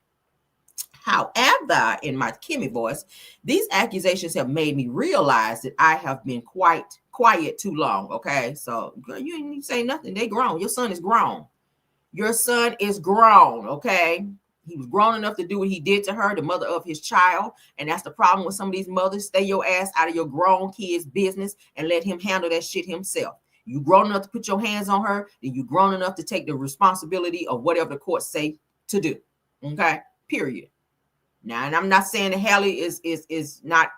However, in my Kimmy voice, these accusations have made me realize that I have been quite quiet too long. Okay. So girl, you ain't need to say nothing. They grown. Your son is grown. Your son is grown. Okay. He was grown enough to do what he did to her, the mother of his child. And that's the problem with some of these mothers. Stay your ass out of your grown kid's business and let him handle that shit himself. You grown enough to put your hands on her, then you grown enough to take the responsibility of whatever the courts say to do. Okay, period. Now, and I'm not saying that Hallie is not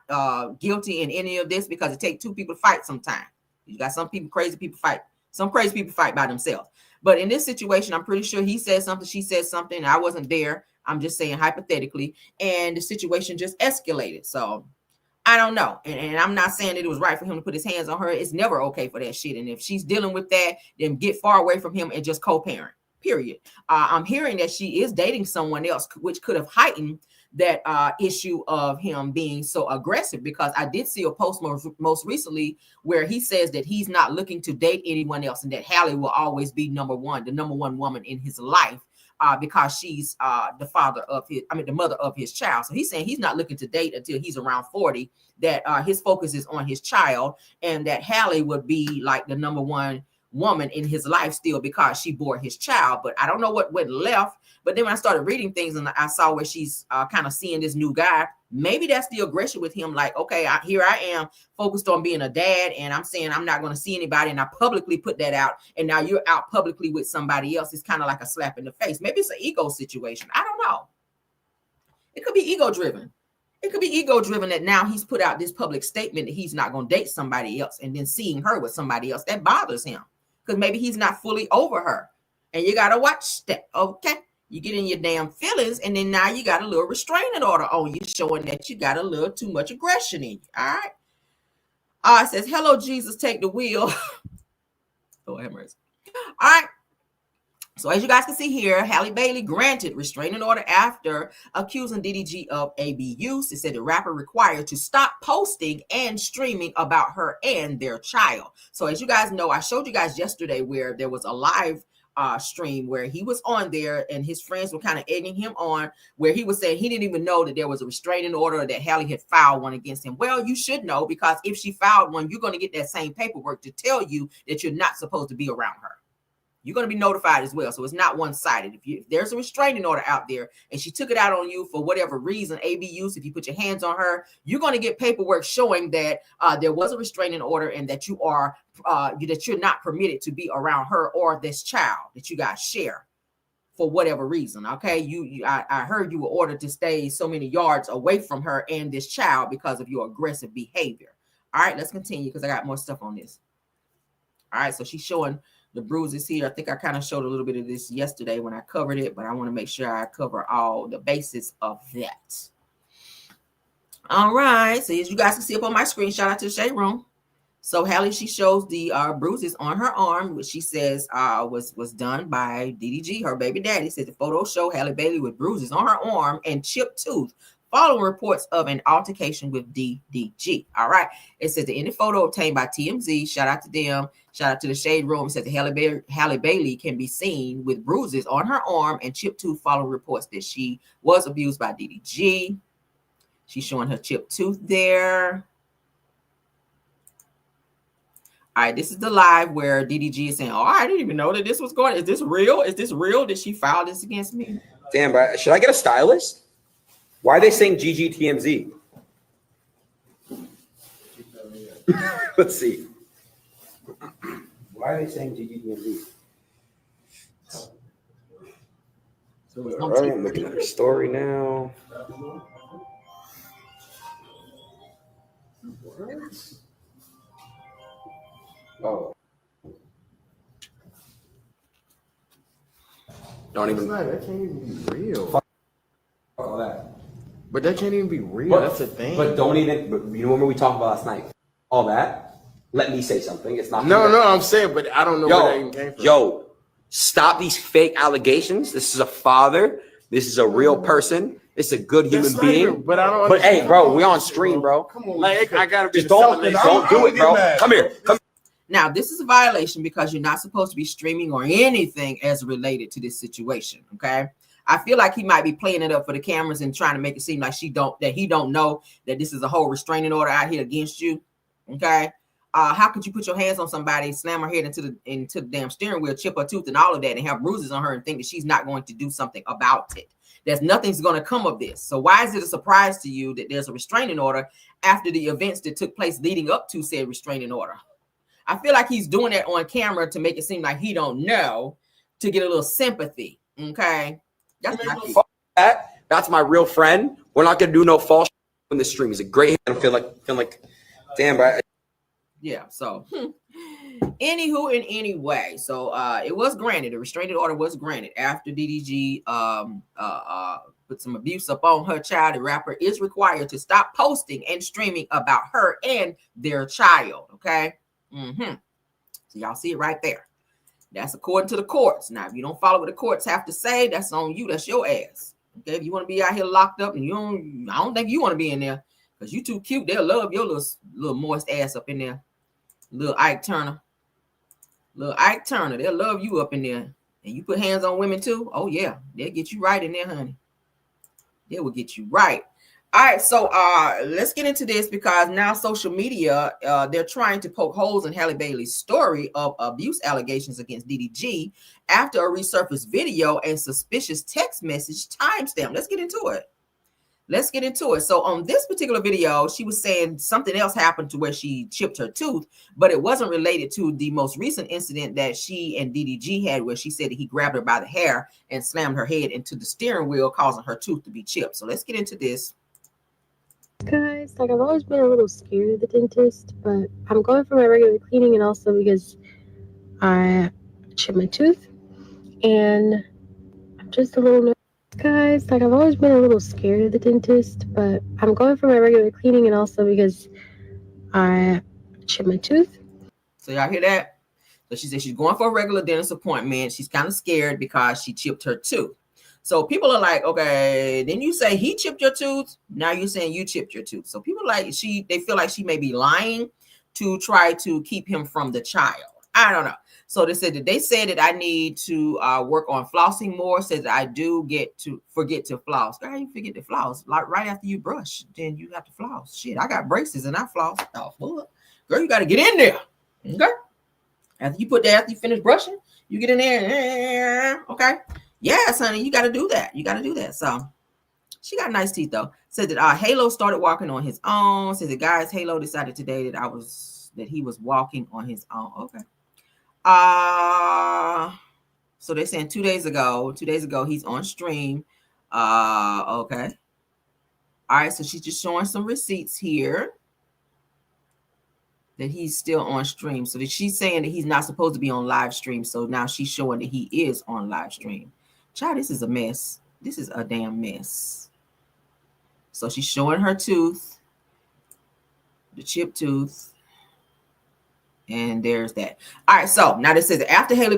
guilty in any of this, because it takes two people to fight sometimes. You got some people, crazy people fight. Some crazy people fight by themselves. But in this situation, I'm pretty sure he said something, she said something. I wasn't there. I'm just saying hypothetically. And the situation just escalated. So I don't know. And I'm not saying that it was right for him to put his hands on her. It's never okay for that shit. And if she's dealing with that, then get far away from him and just co-parent. Period. I'm hearing that she is dating someone else, which could have heightened that issue of him being so aggressive, because I did see a post most recently where he says that he's not looking to date anyone else, and that Hallie will always be the number one woman in his life, because she's the mother of his child. So he's saying he's not looking to date until he's around 40, that his focus is on his child, and that Hallie would be like the number one woman in his life still, because she bore his child. But I don't know what went left. But then when I started reading things and I saw where she's kind of seeing this new guy, maybe that's the aggression with him. Like, okay, here I am focused on being a dad, and I'm saying I'm not going to see anybody, and I publicly put that out, and now you're out publicly with somebody else. It's kind of like a slap in the face. Maybe it's an ego situation. I don't know. It could be ego driven. It could be ego driven that now he's put out this public statement that he's not going to date somebody else, and then seeing her with somebody else, that bothers him, because maybe he's not fully over her. And you got to watch that. Okay. You get in your damn feelings, and then now you got a little restraining order on you, showing that you got a little too much aggression in you. All right. It says, hello, Jesus, take the wheel. Oh, have mercy. All right. So as you guys can see here, Hallie Bailey granted restraining order after accusing DDG of abuse. It said the rapper required to stop posting and streaming about her and their child. So as you guys know, I showed you guys yesterday where there was a live stream where he was on there, and his friends were kind of egging him on, where he was saying he didn't even know that there was a restraining order, or that Hallie had filed one against him. Well, you should know, because if she filed one, you're going to get that same paperwork to tell you that you're not supposed to be around her. You're going to be notified as well. So it's not one-sided. If there's a restraining order out there and she took it out on you for whatever reason, abuse, if you put your hands on her, you're going to get paperwork showing that there was a restraining order, and that you are that you're not permitted to be around her or this child that you guys share for whatever reason. Okay, I heard you were ordered to stay so many yards away from her and this child because of your aggressive behavior. All right, let's continue, because I got more stuff on this. All right, so she's showing the bruises here. I think I kind of showed a little bit of this yesterday when I covered it, but I want to make sure I cover all the basis of that. All right. So as you guys can see up on my screen, shout out to the Shade Room. So Hallie, she shows the bruises on her arm, which she says was done by DDG, her baby daddy. Says the photos show Hallie Bailey with bruises on her arm and chipped tooth, following reports of an altercation with DDG. All right. It says the ended photo obtained by TMZ. Shout out to them. Shout out to the Shade Room. It says the Hallie Bailey can be seen with bruises on her arm and chipped tooth, following reports that she was abused by DDG. She's showing her chipped tooth there. All right, this is the live where DDG is saying, "Oh, I didn't even know that this was going. Is this real? Is this real? Did she file this against me?" Damn, bro. Should I get a stylist? Why are they saying GGTMZ? Let's see. Why are they saying GGTMZ? All right, I'm looking at her story now. Oh. Don't even. That can't even be real. Fuck all that. But that can't even be real. But, that's the thing. But don't even. But you remember we talked about last night? All that. Let me say something. It's not. No, I'm saying, but I don't know where that even came from. Yo, stop these fake allegations. This is a father. This is a real person. It's a good human being. But I don't. But hey, bro, we on stream, bro. Come on, like I gotta be. Just don't do it, bro. Come here. Now, this is a violation because you're not supposed to be streaming or anything as related to this situation. Okay. I feel like he might be playing it up for the cameras and trying to make it seem like he don't know that this is a whole restraining order out here against you. Okay. How could you put your hands on somebody, slam her head into the damn steering wheel, chip her tooth and all of that, and have bruises on her and think that she's not going to do something about it? Nothing's going to come of this. So why is it a surprise to you that there's a restraining order after the events that took place leading up to said restraining order? I feel like he's doing that on camera to make it seem like he don't know, to get a little sympathy. Okay. That's my real friend. We're not gonna do no false in the stream. He's a great. I feel like, damn, bro. Yeah. So, anywho, in any way, so it was granted. A restraining order was granted after DDG put some abuse up on her child. The rapper is required to stop posting and streaming about her and their child. Okay. So y'all see it right there. That's according to the courts. Now, if you don't follow what the courts have to say, that's on you. That's your ass. Okay. If you want to be out here locked up and I don't think you want to be in there because you too cute. They'll love your little moist ass up in there. Little Ike Turner. They'll love you up in there. And you put hands on women too. Oh yeah. They'll get you right in there, honey. They will get you right. All right, so let's get into this because now social media, they're trying to poke holes in Hallie Bailey's story of abuse allegations against DDG after a resurfaced video and suspicious text message timestamp. Let's get into it. So on this particular video, she was saying something else happened to where she chipped her tooth, but it wasn't related to the most recent incident that she and DDG had where she said that he grabbed her by the hair and slammed her head into the steering wheel, causing her tooth to be chipped. So let's get into this. Guys, I've always been a little scared of the dentist, but I'm going for my regular cleaning and also because I chipped my tooth and I'm just a little nervous. Guys, I've always been a little scared of the dentist, but I'm going for my regular cleaning and also because I chipped my tooth. So y'all hear that? So she said she's going for a regular dentist appointment. She's kind of scared because she chipped her tooth. So people are like, okay, then you say he chipped your tooth. Now you're saying you chipped your tooth. So people they feel like she may be lying to try to keep him from the child. I don't know. So they said that I need to work on flossing more. Says that I do forget to floss. Girl, you forget to floss like right after you brush. Then you have to floss. Shit, I got braces and I floss. Oh, fuck. Girl, you got to get in there. Okay. After you finish brushing, you get in there. Okay. Yes, honey, you got to do that. So she got nice teeth though. Said that Halo started walking on his own. Said the guys Halo decided today that he was walking on his own. Okay. So they're saying 2 days ago he's on stream. Okay. All right, so she's just showing some receipts here that he's still on stream. So that she's saying that he's not supposed to be on live stream. So now she's showing that he is on live stream. Child, this is a mess. This is a damn mess. So she's showing her tooth, the chipped tooth. And there's that. All right, so now this says after Hallie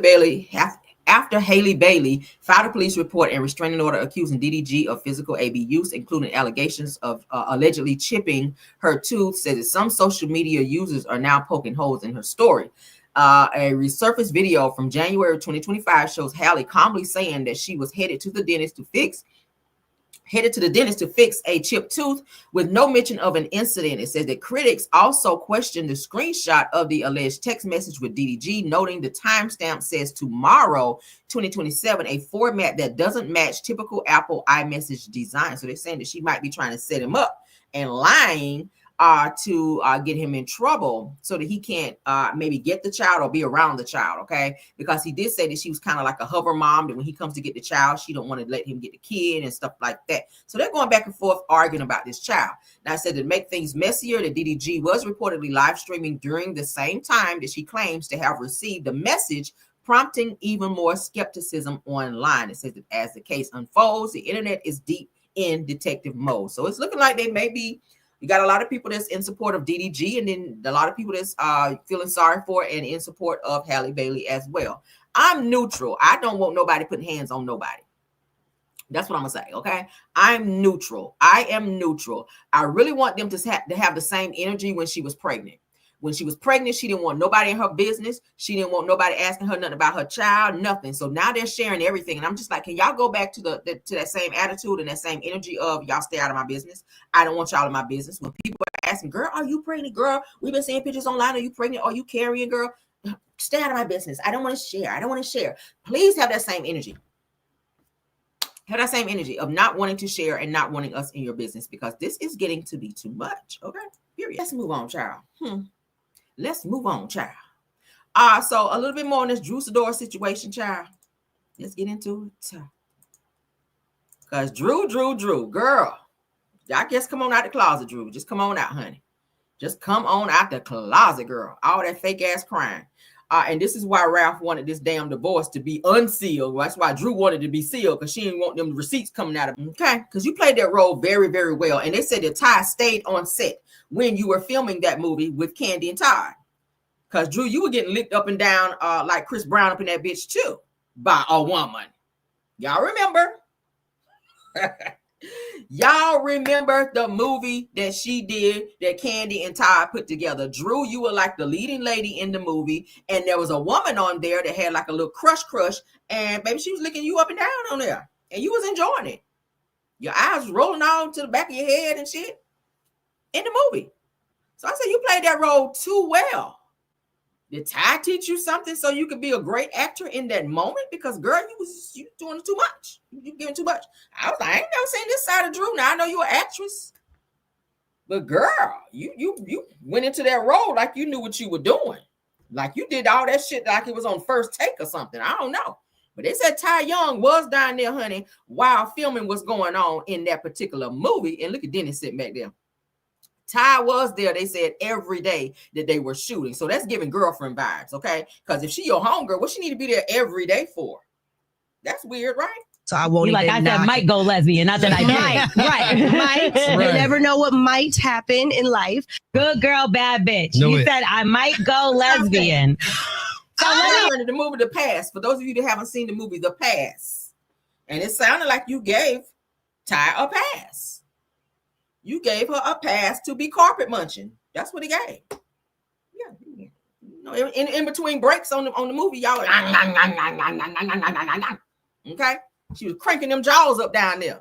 Bailey filed a police report and restraining order accusing DDG of physical abuse, including allegations of allegedly chipping her tooth, says that some social media users are now poking holes in her story. A resurfaced video from January 2025 shows Hallie calmly saying that she was headed to the dentist to fix a chipped tooth with no mention of an incident. It says that critics also questioned the screenshot of the alleged text message with DDG, noting the timestamp says tomorrow, 2027, a format that doesn't match typical Apple iMessage design. So they're saying that she might be trying to set him up and lying to get him in trouble so that he can't maybe get the child or be around the child, okay? Because he did say that she was kind of like a hover mom, that when he comes to get the child, she don't want to let him get the kid and stuff like that. So they're going back and forth arguing about this child. Now, I said to make things messier, the DDG was reportedly live streaming during the same time that she claims to have received a message prompting even more skepticism online. It says that as the case unfolds, the internet is deep in detective mode. So it's looking like they may be. You got a lot of people that's in support of DDG, and then a lot of people that's feeling sorry for and in support of Hallie Bailey as well. I'm neutral. I don't want nobody putting hands on nobody. That's what I'm going to say, okay? I'm neutral. I am neutral. I really want them to have the same energy when she was pregnant. When she was pregnant, she didn't want nobody in her business. She didn't want nobody asking her nothing about her child, nothing. So now they're sharing everything. And I'm just like, can y'all go back to that same attitude and that same energy of y'all stay out of my business? I don't want y'all in my business. When people are asking, girl, are you pregnant, girl? We've been seeing pictures online. Are you pregnant? Are you carrying, girl? Stay out of my business. I don't want to share. I don't want to share. Please have that same energy. Have that same energy of not wanting to share and not wanting us in your business, because this is getting to be too much. Okay, period. Let's move on, child. Let's move on, child. So a little bit more on this Drew Sidora situation, child. Let's get into it, child. Because Drew, girl, y'all just come on out the closet, Drew. Just come on out, honey. Just come on out the closet, girl. All that fake ass crying. And this is why Ralph wanted this damn divorce to be unsealed. That's why Drew wanted to be sealed, because she didn't want them receipts coming out of it. Okay, because you played that role very, very well. And they said that Ty stayed on set when you were filming that movie with Candy and Todd. Because Drew, you were getting licked up and down like Chris Brown up in that bitch too by a woman. Y'all remember? Y'all remember the movie that she did that Candy and Todd put together? Drew, you were like the leading lady in the movie, and there was a woman on there that had like a little crush, and baby, she was licking you up and down on there, and you was enjoying it. Your eyes rolling all to the back of your head and shit in the movie. So I said you played that role too well. Did Ty teach you something so you could be a great actor in that moment? Because girl, you doing too much. You giving too much. I was like, I ain't never seen this side of Drew. Now I know you're an actress, but girl, you went into that role like you knew what you were doing, like you did all that shit like it was on first take or something. I don't know, but they said Ty Young was down there, honey, while filming was going on in that particular movie. And look at Dennis sitting back there. Ty was there, they said, every day that they were shooting. So that's giving girlfriend vibes, okay? Because if she your homegirl, what she need to be there every day for? That's weird, right? So I won't even I said might go lesbian, not that I might. Right. You never know what might happen in life. Good girl, bad bitch. You said I might go lesbian. So the movie The Pass, for those of you that haven't seen the movie The Pass, and it sounded like you gave Ty a pass. You gave her a pass to be carpet munching. That's what he gave. Yeah. You know, in between breaks on the movie, y'all like, okay? She was cranking them jaws up down there.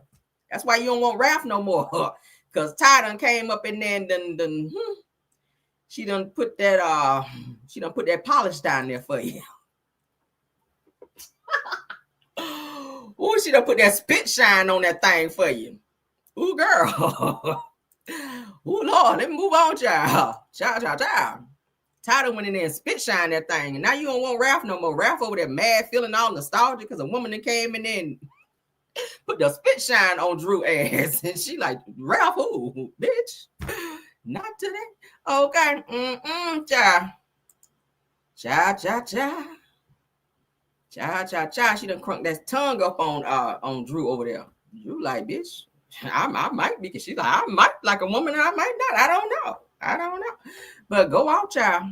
That's why you don't want Ralph no more. Because Ty done came up and then she done put that polish down there for you. Ooh, she done put that spit shine on that thing for you. Ooh, girl. Ooh, Lord, let me move on, child. Child. Ty went in there and spit shine that thing. And now you don't want Ralph no more. Ralph over there mad, feeling all nostalgic because a woman that came in there and put the spit shine on Drew ass. And she like, Ralph, who? Bitch. Not today. Okay. Child. Child. She done crunked that tongue up on Drew over there. Drew like, bitch. I might be, because she's like, I might like a woman and I might not. I don't know. But go out, child.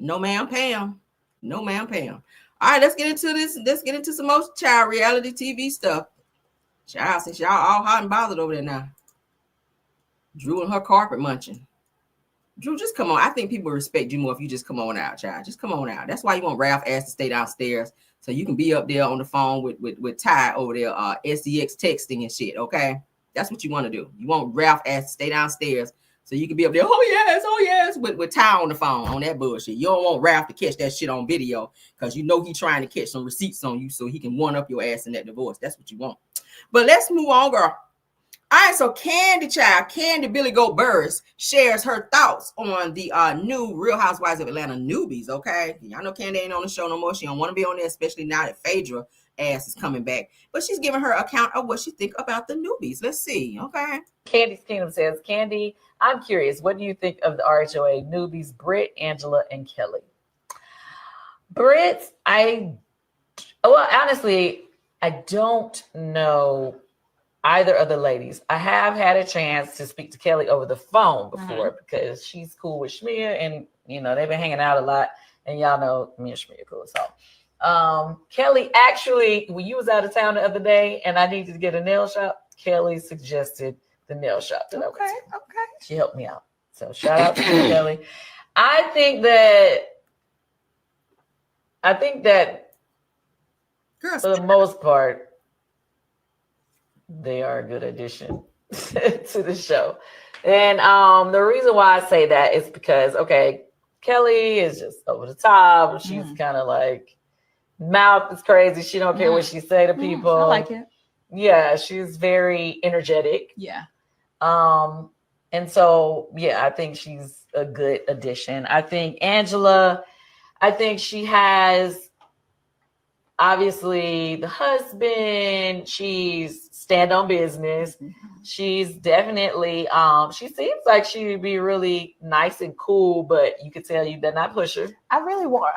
No, ma'am, Pam. No, ma'am, Pam. All right, let's get into this. Let's get into some more child reality TV stuff. Child, since y'all all hot and bothered over there now. Drew and her carpet munching. Drew, just come on. I think people respect you more if you just come on out, child. Just come on out. That's why you want Ralph ass to stay downstairs so you can be up there on the phone with Ty over there, SEX texting and shit, okay? That's what you want to do. You want Ralph ass to stay downstairs so you can be up there, oh yes, with Ty on the phone on that bullshit. You don't want Ralph to catch that shit on video because you know he's trying to catch some receipts on you so he can one up your ass in that divorce. That's what you want. But let's move on, girl. All right, so Candy Billy Goat Burris shares her thoughts on the new Real Housewives of Atlanta newbies, okay? Y'all know Candy ain't on the show no more. She don't want to be on there, especially now that Phaedra ass is coming back. But she's giving her account of what she think about the newbies. Let's see, okay? Candy's Kingdom says, Candy, I'm curious, what do you think of the RHOA newbies, Britt, Angela, and Kelly? Britt, honestly, I don't know either of the ladies. I have had a chance to speak to Kelly over the phone before because she's cool with Shmir and, you know, they've been hanging out a lot and y'all know me and Shmir are cool. So Kelly, actually, when you was out of town the other day and I needed to get a nail shop, Kelly suggested the nail shop that I went to. Okay. She helped me out. So shout out to Kelly. I think that for the most part, they are a good addition to the show. And the reason why I say that is because, okay, Kelly is just over the top. She's kind of like, mouth is crazy. She don't care what she say to people. I like it. Yeah, she's very energetic. Yeah. And so, yeah, I think she's a good addition. I think Angela, she has obviously the husband. She's stand on business. She's definitely she seems like she would be really nice and cool, but you could tell you they're not push her. I really want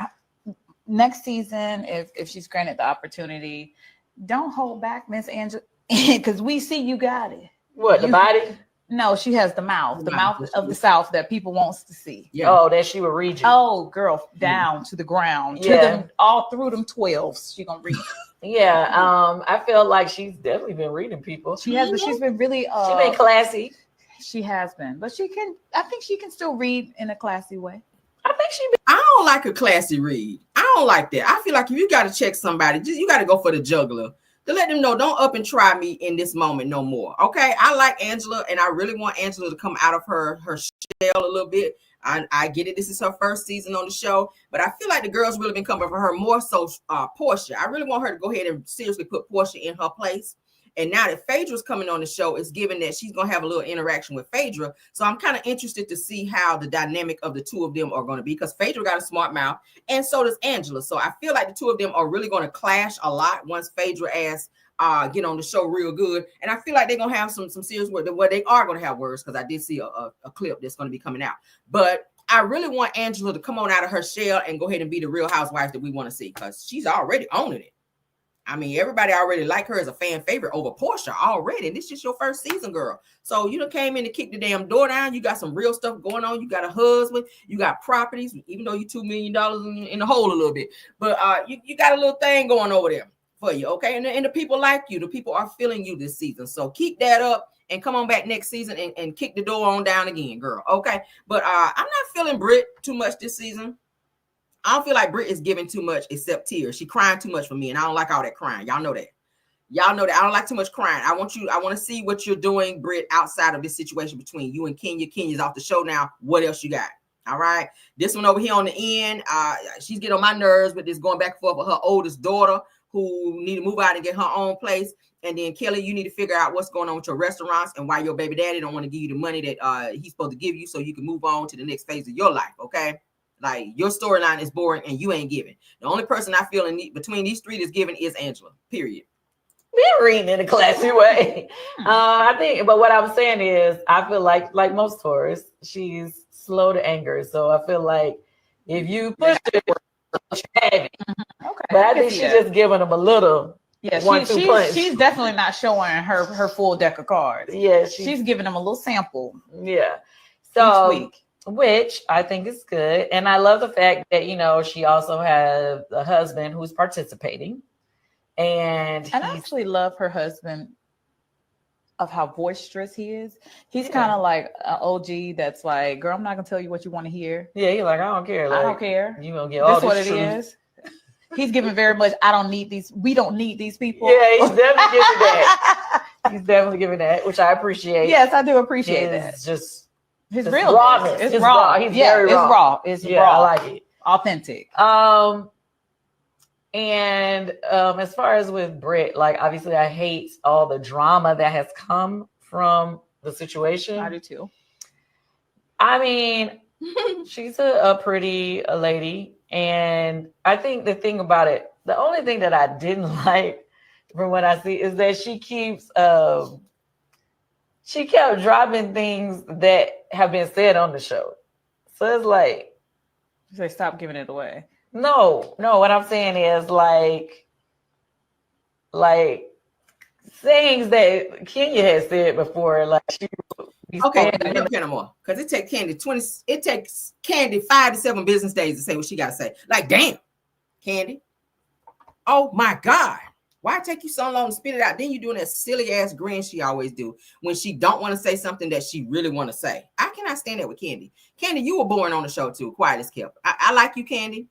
next season, if she's granted the opportunity, don't hold back, Miss Angela, because we see you got it. What, the body? No, she has the mouth of the South that people wants to see. Yeah. Oh, that she would read you. Oh, girl, down to the ground, to them, all through them 12s. She gonna read. Yeah, I feel like she's definitely been reading people. She has, but she's been really she's been classy. She has been, but I think she can still read in a classy way. I don't like a classy read. I don't like that. I feel like if you got to check somebody, you got to go for the juggler to let them know, don't up and try me in this moment no more. Okay, I like Angela, and I really want Angela to come out of her shell a little bit. I get it. This is her first season on the show, but I feel like the girls really been coming for her more so Portia. I really want her to go ahead and seriously put Portia in her place. And now that Phaedra's coming on the show, it's given that she's going to have a little interaction with Phaedra. So I'm kind of interested to see how the dynamic of the two of them are going to be, because Phaedra got a smart mouth and so does Angela. So I feel like the two of them are really going to clash a lot once Phaedra asks get on the show real good. And I feel like they're going to have some serious words where they are going to have words, because I did see a clip that's going to be coming out. But I really want Angela to come on out of her shell and go ahead and be the Real Housewife that we want to see, because she's already owning it. I mean, everybody already like her as a fan favorite over Portia already. And this is your first season, girl. So you done came in to kick the damn door down. You got some real stuff going on. You got a husband. You got properties, even though you $2 million in the hole a little bit. But you got a little thing going over there for you, okay? And the people like you. The people are feeling you this season. So keep that up and come on back next season and kick the door on down again, girl, okay? But I'm not feeling Britt too much this season. I don't feel like Britt is giving too much except tears. She crying too much for me, and I don't like all that crying. Y'all know that. I don't like too much crying. I want to see what you're doing, Britt, outside of this situation between you and Kenya. Kenya's off the show now. What else you got? All right. This one over here on the end, she's getting on my nerves with this going back and forth with her oldest daughter, who need to move out and get her own place. And then Kelly, you need to figure out what's going on with your restaurants and why your baby daddy don't want to give you the money that he's supposed to give you so you can move on to the next phase of your life. Okay. Like, your storyline is boring and you ain't giving. The only person I feel between these three that's giving is Angela, period. We're reading in a classy way. I think, but what I'm saying is, I feel like most Taurus, she's slow to anger. So I feel like if you push it, you have it. Okay. But I think she's just giving them a little. Yeah, she's definitely not showing her full deck of cards. Yeah, she's giving them a little sample. Yeah. So each week. which I think is good. And I love the fact that, she also has a husband who's participating. And I actually love her husband of how boisterous he is. He's kind of like an OG that's like, girl, I'm not gonna tell you what you want to hear. Yeah, you're like, I don't care. I don't care. You gonna get all this this what it truth. is. He's giving very much, I don't need these. We don't need these people. Yeah, he's definitely giving that. He's definitely giving that, which I appreciate. Yes, I do appreciate that. It's just his real rawness. It's raw. He's very raw. It's yeah, raw. I like it. Authentic. And as far as with Britt, like obviously I hate all the drama that has come from the situation. I do too. I mean, she's a pretty lady. And I think the thing about it, the only thing that I didn't like from what I see is that she kept dropping things that have been said on the show. So it's like, you say stop giving it away. No, what I'm saying is like things that Kenya has said before, like she okay, no more. Because it takes Candy 5 to 7 business days to say what she gotta say. Like, damn, Candy. Oh my God. Why take you so long to spit it out? Then you doing that silly ass grin she always do when she don't want to say something that she really want to say. I cannot stand that with Candy. Candy, you were boring on the show too. Quiet as kept. I like you, Candy.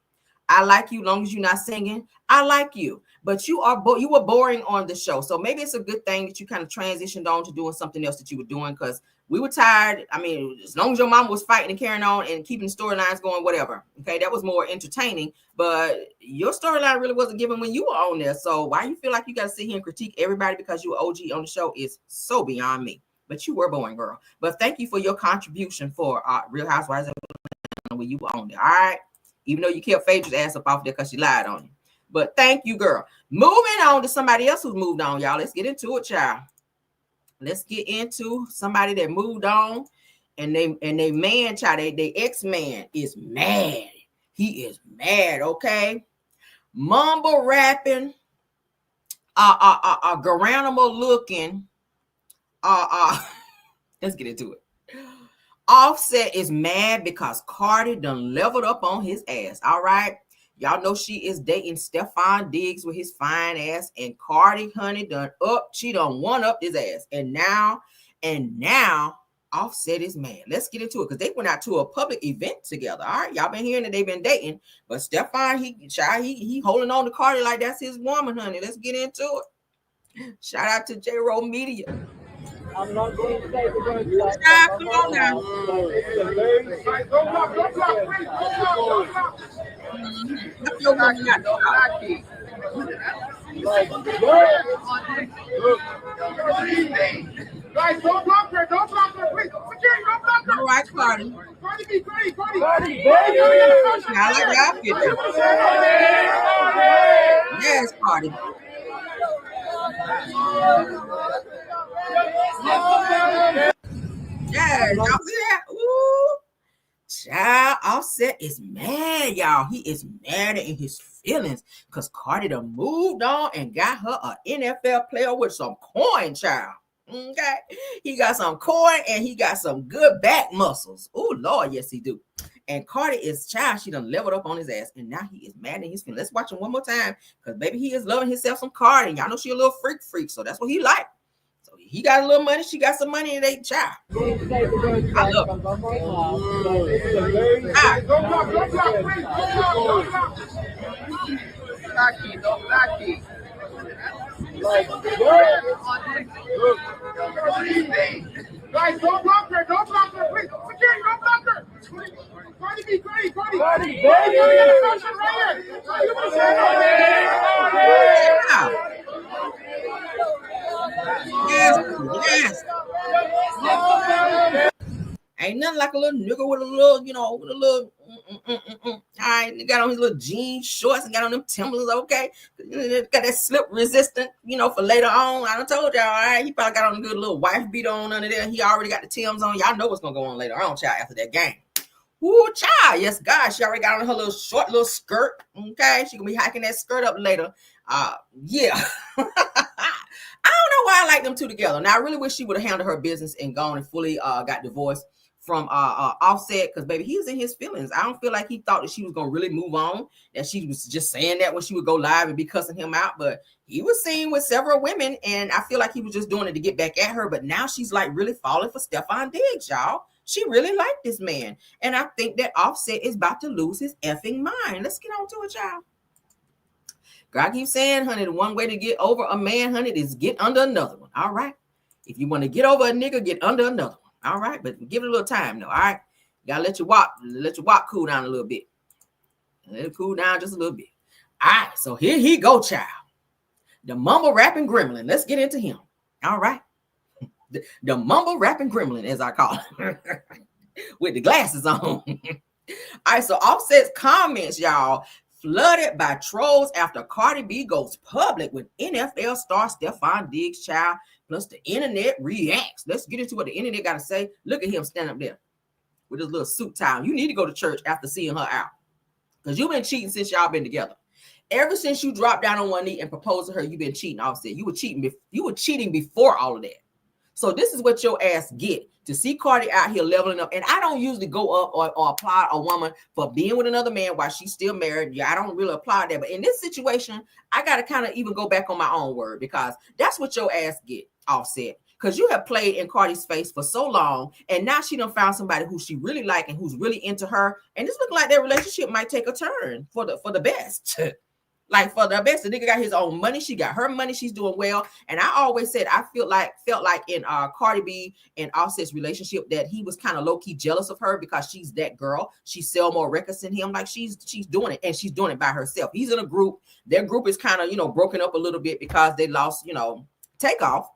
I like you long as you're not singing. I like you, but you were boring on the show. So maybe it's a good thing that you kind of transitioned on to doing something else that you were doing because we were tired. I mean, as long as your mom was fighting and carrying on and keeping storylines going, whatever. Okay, that was more entertaining, but your storyline really wasn't given when you were on there. So why you feel like you got to sit here and critique everybody because you were OG on the show is so beyond me. But you were boring, girl. But thank you for your contribution for Real Housewives when you were on there. All right. Even though you kept Phaedra's ass up off there because she lied on you. But thank you, girl. Moving on to somebody else who's moved on, y'all. Let's get into it, child. Let's get into somebody that moved on. And they man, child, they ex-man is mad. He is mad, okay? Mumble rapping, Garanimal looking. Let's get into it. Offset is mad because Cardi done leveled up on his ass. All right. Y'all know she is dating Stefan Diggs with his fine ass. And Cardi, honey, she done one up his ass. And now Offset is mad. Let's get into it because they went out to a public event together. All right. Y'all been hearing that they've been dating. But Stefan, he holding on to Cardi like that's his woman, honey. Let's get into it. Shout out to J-Roll Media. I'm not going to say we're going to stop. Come on now. Guys, don't block her. Don't block her. Please. Security, don't block her. All right, Cardi. Cardi B. I like the outfit there. Yes, Cardi. Yeah, y'all see that? Ooh. Child, Offset is mad, y'all. He is mad in his feelings because Cardi done moved on and got her an NFL player with some coin, child. Okay. He got some coin and he got some good back muscles. Oh, Lord, yes, he do. And Cardi is child. She done leveled up on his ass. And now he is mad in his feelings. Let's watch him one more time. Because baby, he is loving himself some Cardi. Y'all know she a little freak. So that's what he like. So he got a little money. She got some money and they child. I love him. Guys, don't block her. Don't block her. Please. Security, don't block her. Cardi B. Yes. Ain't nothing like a little nigga with a little, all right, he got on his little jeans, shorts, and got on them Timberlands, okay? Got that slip resistant, for later on. I done told y'all, all right? He probably got on a good little wife beater on under there. He already got the Timbs on. Y'all know what's going to go on later on, child, after that game. Ooh, child, yes, God, she already got on her little short little skirt, okay? She going to be hiking that skirt up later. Yeah. I don't know why I like them two together. Now, I really wish she would have handled her business and gone and fully got divorced Offset, because baby, he was in his feelings. I don't feel like he thought that she was gonna really move on, that she was just saying that when she would go live and be cussing him out. But he was seen with several women, and I feel like he was just doing it to get back at her. But now she's like really falling for Stefan Diggs, y'all. She really liked this man, and I think that Offset is about to lose his effing mind. Let's get on to it, y'all. God keeps saying, honey, the one way to get over a man, honey, is get under another one. All right. If you want to get over a nigga, get under another one. All right, but give it a little time though. All right, you gotta let your walk cool down a little bit. Let it cool down just a little bit. All right, so here he go, child. The mumble rapping gremlin. Let's get into him. All right, the mumble rapping gremlin, as I call him, with the glasses on. All right, so Offset's comments, y'all, flooded by trolls after Cardi B goes public with NFL star Stefan Diggs, child. Plus the internet reacts. Let's get into what the internet got to say. Look at him standing up there with his little suit tie. You need to go to church after seeing her out, because you've been cheating since y'all been together. Ever since you dropped down on one knee and proposed to her, you've been cheating. Offset. You were cheating before all of that. So this is what your ass get. To see Cardi out here leveling up. And I don't usually go up or applaud a woman for being with another man while she's still married. Yeah, I don't really applaud that. But in this situation, I got to kind of even go back on my own word, because that's what your ass get, Offset. Because you have played in Cardi's face for so long, and now she done found somebody who she really like and who's really into her. And it's looking like their relationship might take a turn for the best. Like for the best. The nigga got his own money. She got her money. She's doing well. And I always said I felt like in Cardi B and Offset's relationship that he was kind of low-key jealous of her, because she's that girl. She sell more records than him. Like she's doing it, and she's doing it by herself. He's in a group. Their group is kind of, broken up a little bit because they lost, Takeoff.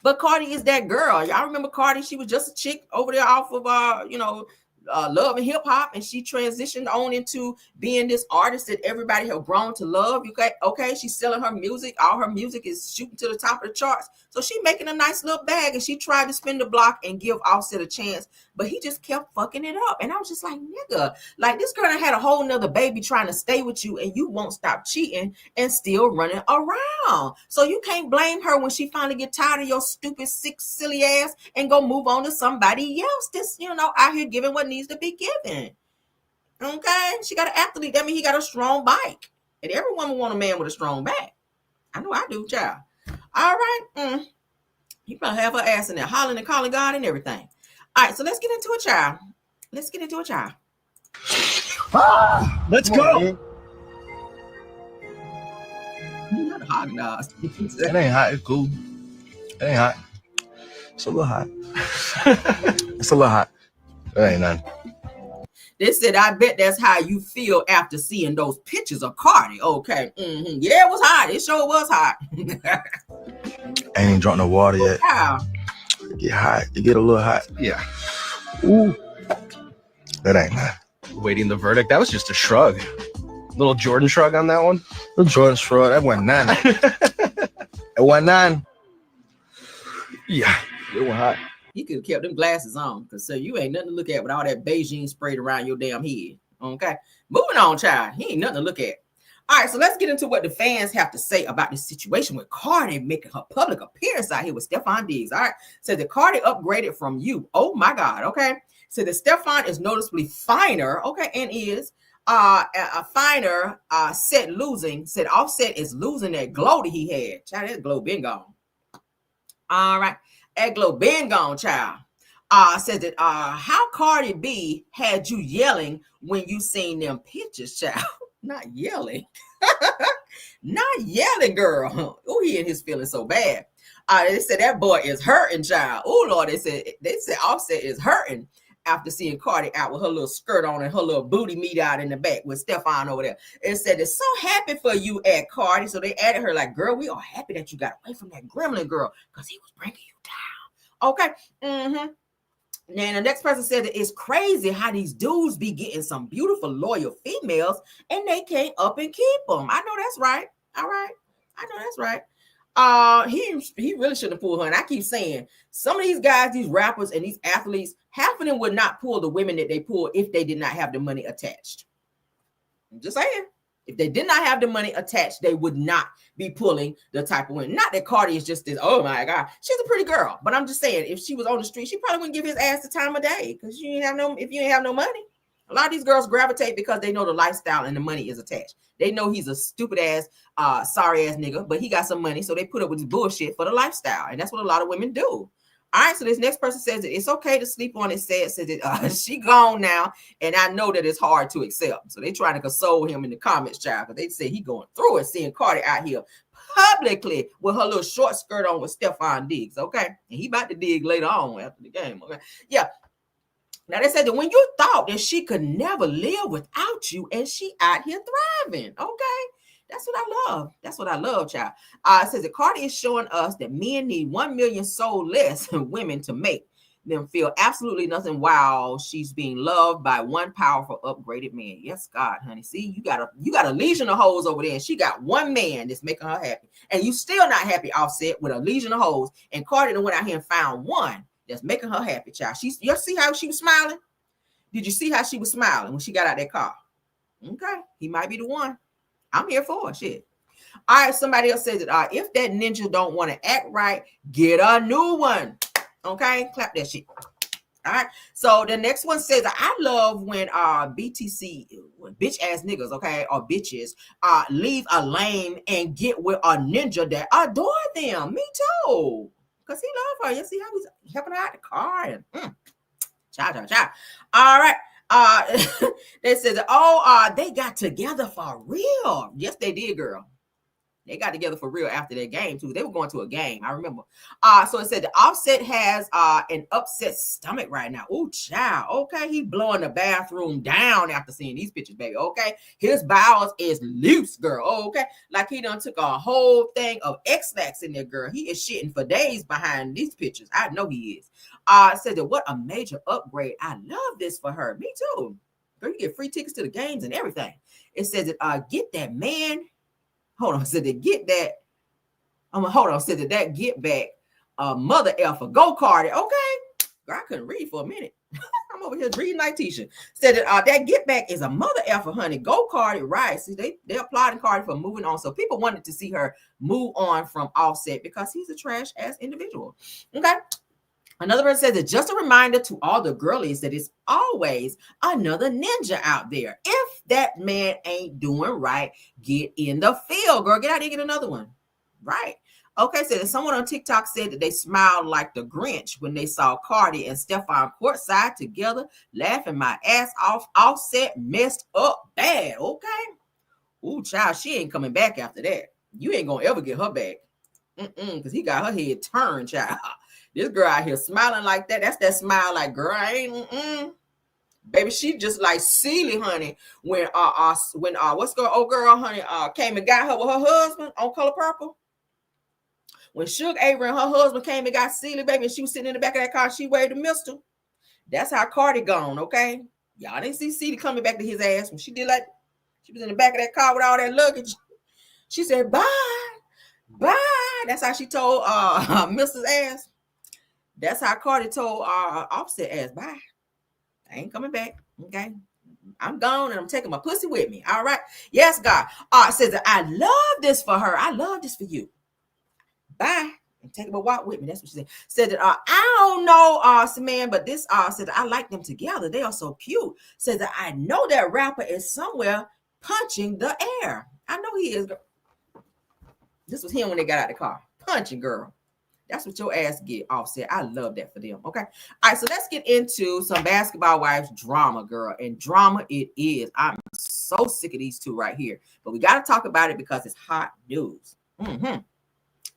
But Cardi is that girl. Y'all remember Cardi? She was just a chick over there off of Love and Hip Hop, and she transitioned on into being this artist that everybody have grown to love. Okay, she's selling her music. All her music is shooting to the top of the charts. So she making a nice little bag, and she tried to spin the block and give Offset a chance, but he just kept fucking it up. And I was just like, nigga, like this girl had a whole nother baby trying to stay with you, and you won't stop cheating and still running around. So you can't blame her when she finally get tired of your stupid, sick, silly ass and go move on to somebody else. This, out here giving what needs to be given. Okay, she got an athlete. That means he got a strong bike, and every woman want a man with a strong back. I know I do, child. All right, you probably have her ass in there hollering and calling God and everything. All right, so let's get into it, child. Let's go. Not hot enough. It ain't hot. It's cool. It ain't hot. It's a little hot. It's a little hot. It ain't nothing. They said, I bet that's how you feel after seeing those pictures of Cardi. Okay. Mm-hmm. Yeah, it was hot. It sure was hot. I ain't even drunk no water yet. Wow. It get hot. It get a little hot. Yeah. Ooh. That ain't nothing. Waiting the verdict. That was just a shrug. Little Jordan shrug on that one. Little Jordan shrug. That wasn't none. It wasn't none. Yeah. It was hot. You could have kept them glasses on, because you ain't nothing to look at with all that Beijing sprayed around your damn head. Okay. Moving on, child. He ain't nothing to look at. All right, so let's get into what the fans have to say about this situation with Cardi making her public appearance out here with Stefan Diggs. All right. So the Cardi upgraded from you. Oh my God. Okay. So the Stefan is noticeably finer. Okay. And is a finer said Offset is losing that glow that he had. Child, that glow been gone. All right. That glow been gone, child. Says that how Cardi B had you yelling when you seen them pictures, child. Not yelling. Not yelling, girl. Oh, he and his feeling so bad. They said that boy is hurting, child. Oh, Lord, they said Offset is hurting after seeing Cardi out with her little skirt on and her little booty meat out in the back with Stefan over there. It said, it's so happy for you at Cardi. So they added her like, girl, we are happy that you got away from that gremlin girl, because he was bringing you down. Okay. Mm-hmm. Now the next person said that it's crazy how these dudes be getting some beautiful, loyal females and they can't up and keep them. I know that's right. All right. I know that's right. He really shouldn't have pulled her. And I keep saying, some of these guys, these rappers and these athletes, half of them would not pull the women that they pull if they did not have the money attached. I'm just saying. If they did not have the money attached, they would not be pulling the type of women. Not that Cardi is just this, oh my God, she's a pretty girl. But I'm just saying, if she was on the street, she probably wouldn't give his ass the time of day because if you ain't have no money. A lot of these girls gravitate because they know the lifestyle and the money is attached. They know he's a stupid ass, sorry ass nigga, but he got some money, so they put up with his bullshit for the lifestyle. And that's what a lot of women do. All right, so this next person says that it's okay to sleep on it. Says that she gone now, and I know that it's hard to accept. So they trying to console him in the comments, child, because they say he going through it, seeing Cardi out here publicly with her little short skirt on with Stefan Diggs, okay? And he about to dig later on after the game, okay? Yeah. Now they said that when you thought that she could never live without you, and she out here thriving, okay? That's what I love. That's what I love, child. It says that Cardi is showing us that men need 1 million soul less than women to make them feel absolutely nothing while she's being loved by one powerful upgraded man. Yes, God, honey. See, you got a legion of hoes over there, and she got one man that's making her happy. And you still not happy, Offset, with a legion of hoes. And Cardi done went out here and found one that's making her happy, child. You see how she was smiling? Did you see how she was smiling when she got out that car? Okay, he might be the one. I'm here for it. Shit. All right, somebody else says that if that ninja don't want to act right, get a new one. Okay, clap that shit. All right. So the next one says, I love when BTC, bitch ass niggas, okay, or bitches, leave a lame and get with a ninja that adore them. Me too. Because he love her. You see how he's helping her out the car and cha. All right. They said, they got together for real. Yes, they did, girl. They got together for real after that game too. They were going to a game, I remember. So it said the Offset has an upset stomach right now. Oh, child. Okay, he blowing the bathroom down after seeing these pictures, baby. Okay, his bowels is loose, girl. Okay, like he done took a whole thing of X-Lax in there, girl. He is shitting for days behind these pictures. I know he is. Said that what a major upgrade. I love this for her. Me too. Girl, you get free tickets to the games and everything. It says that get that man. Hold on, said that get that. Said that get back. Mother effer. Go Cardi. Okay. Girl, I couldn't read for a minute. I'm over here reading like Tisha. Said that get back is a mother effer, honey. Go Cardi. Right. See, they applauding Cardi for moving on. So people wanted to see her move on from Offset because he's a trash ass individual. Okay. Another person says that just a reminder to all the girlies that it's always another ninja out there. If that man ain't doing right, get in the field, girl. Get out there and get another one. Right. Okay, so someone on TikTok said that they smiled like the Grinch when they saw Cardi and Stefan courtside together, laughing my ass off. Offset messed up bad. Okay. Ooh, child, she ain't coming back after that. You ain't gonna ever get her back. Because he got her head turned, child. This girl out here smiling like that. That's that smile like, girl, I ain't, baby, she just like Celie, honey, when what's the old girl, honey, came and got her with her husband on Color Purple. When Suge Avery and her husband came and got Celie, baby, and she was sitting in the back of that car, she waved a mister. That's how Cardi gone, okay? Y'all didn't see Celie coming back to his ass when she did like, she was in the back of that car with all that luggage. She said, bye. That's how she told Mrs. ass. That's how Cardi told Offset ass, bye. I ain't coming back. Okay. I'm gone and I'm taking my pussy with me. All right. Yes, God. Says that I love this for her. I love this for you. Bye. And taking my walk with me. That's what she said. Said that I don't know man, but this said that I like them together. They are so cute. Says that I know that rapper is somewhere punching the air. I know he is. This was him when they got out of the car. Punching, girl. That's what your ass get, Offset. I love that for them. Okay. All right. So let's get into some Basketball Wives drama, girl. And drama it is. I'm so sick of these two right here. But we got to talk about it because it's hot news.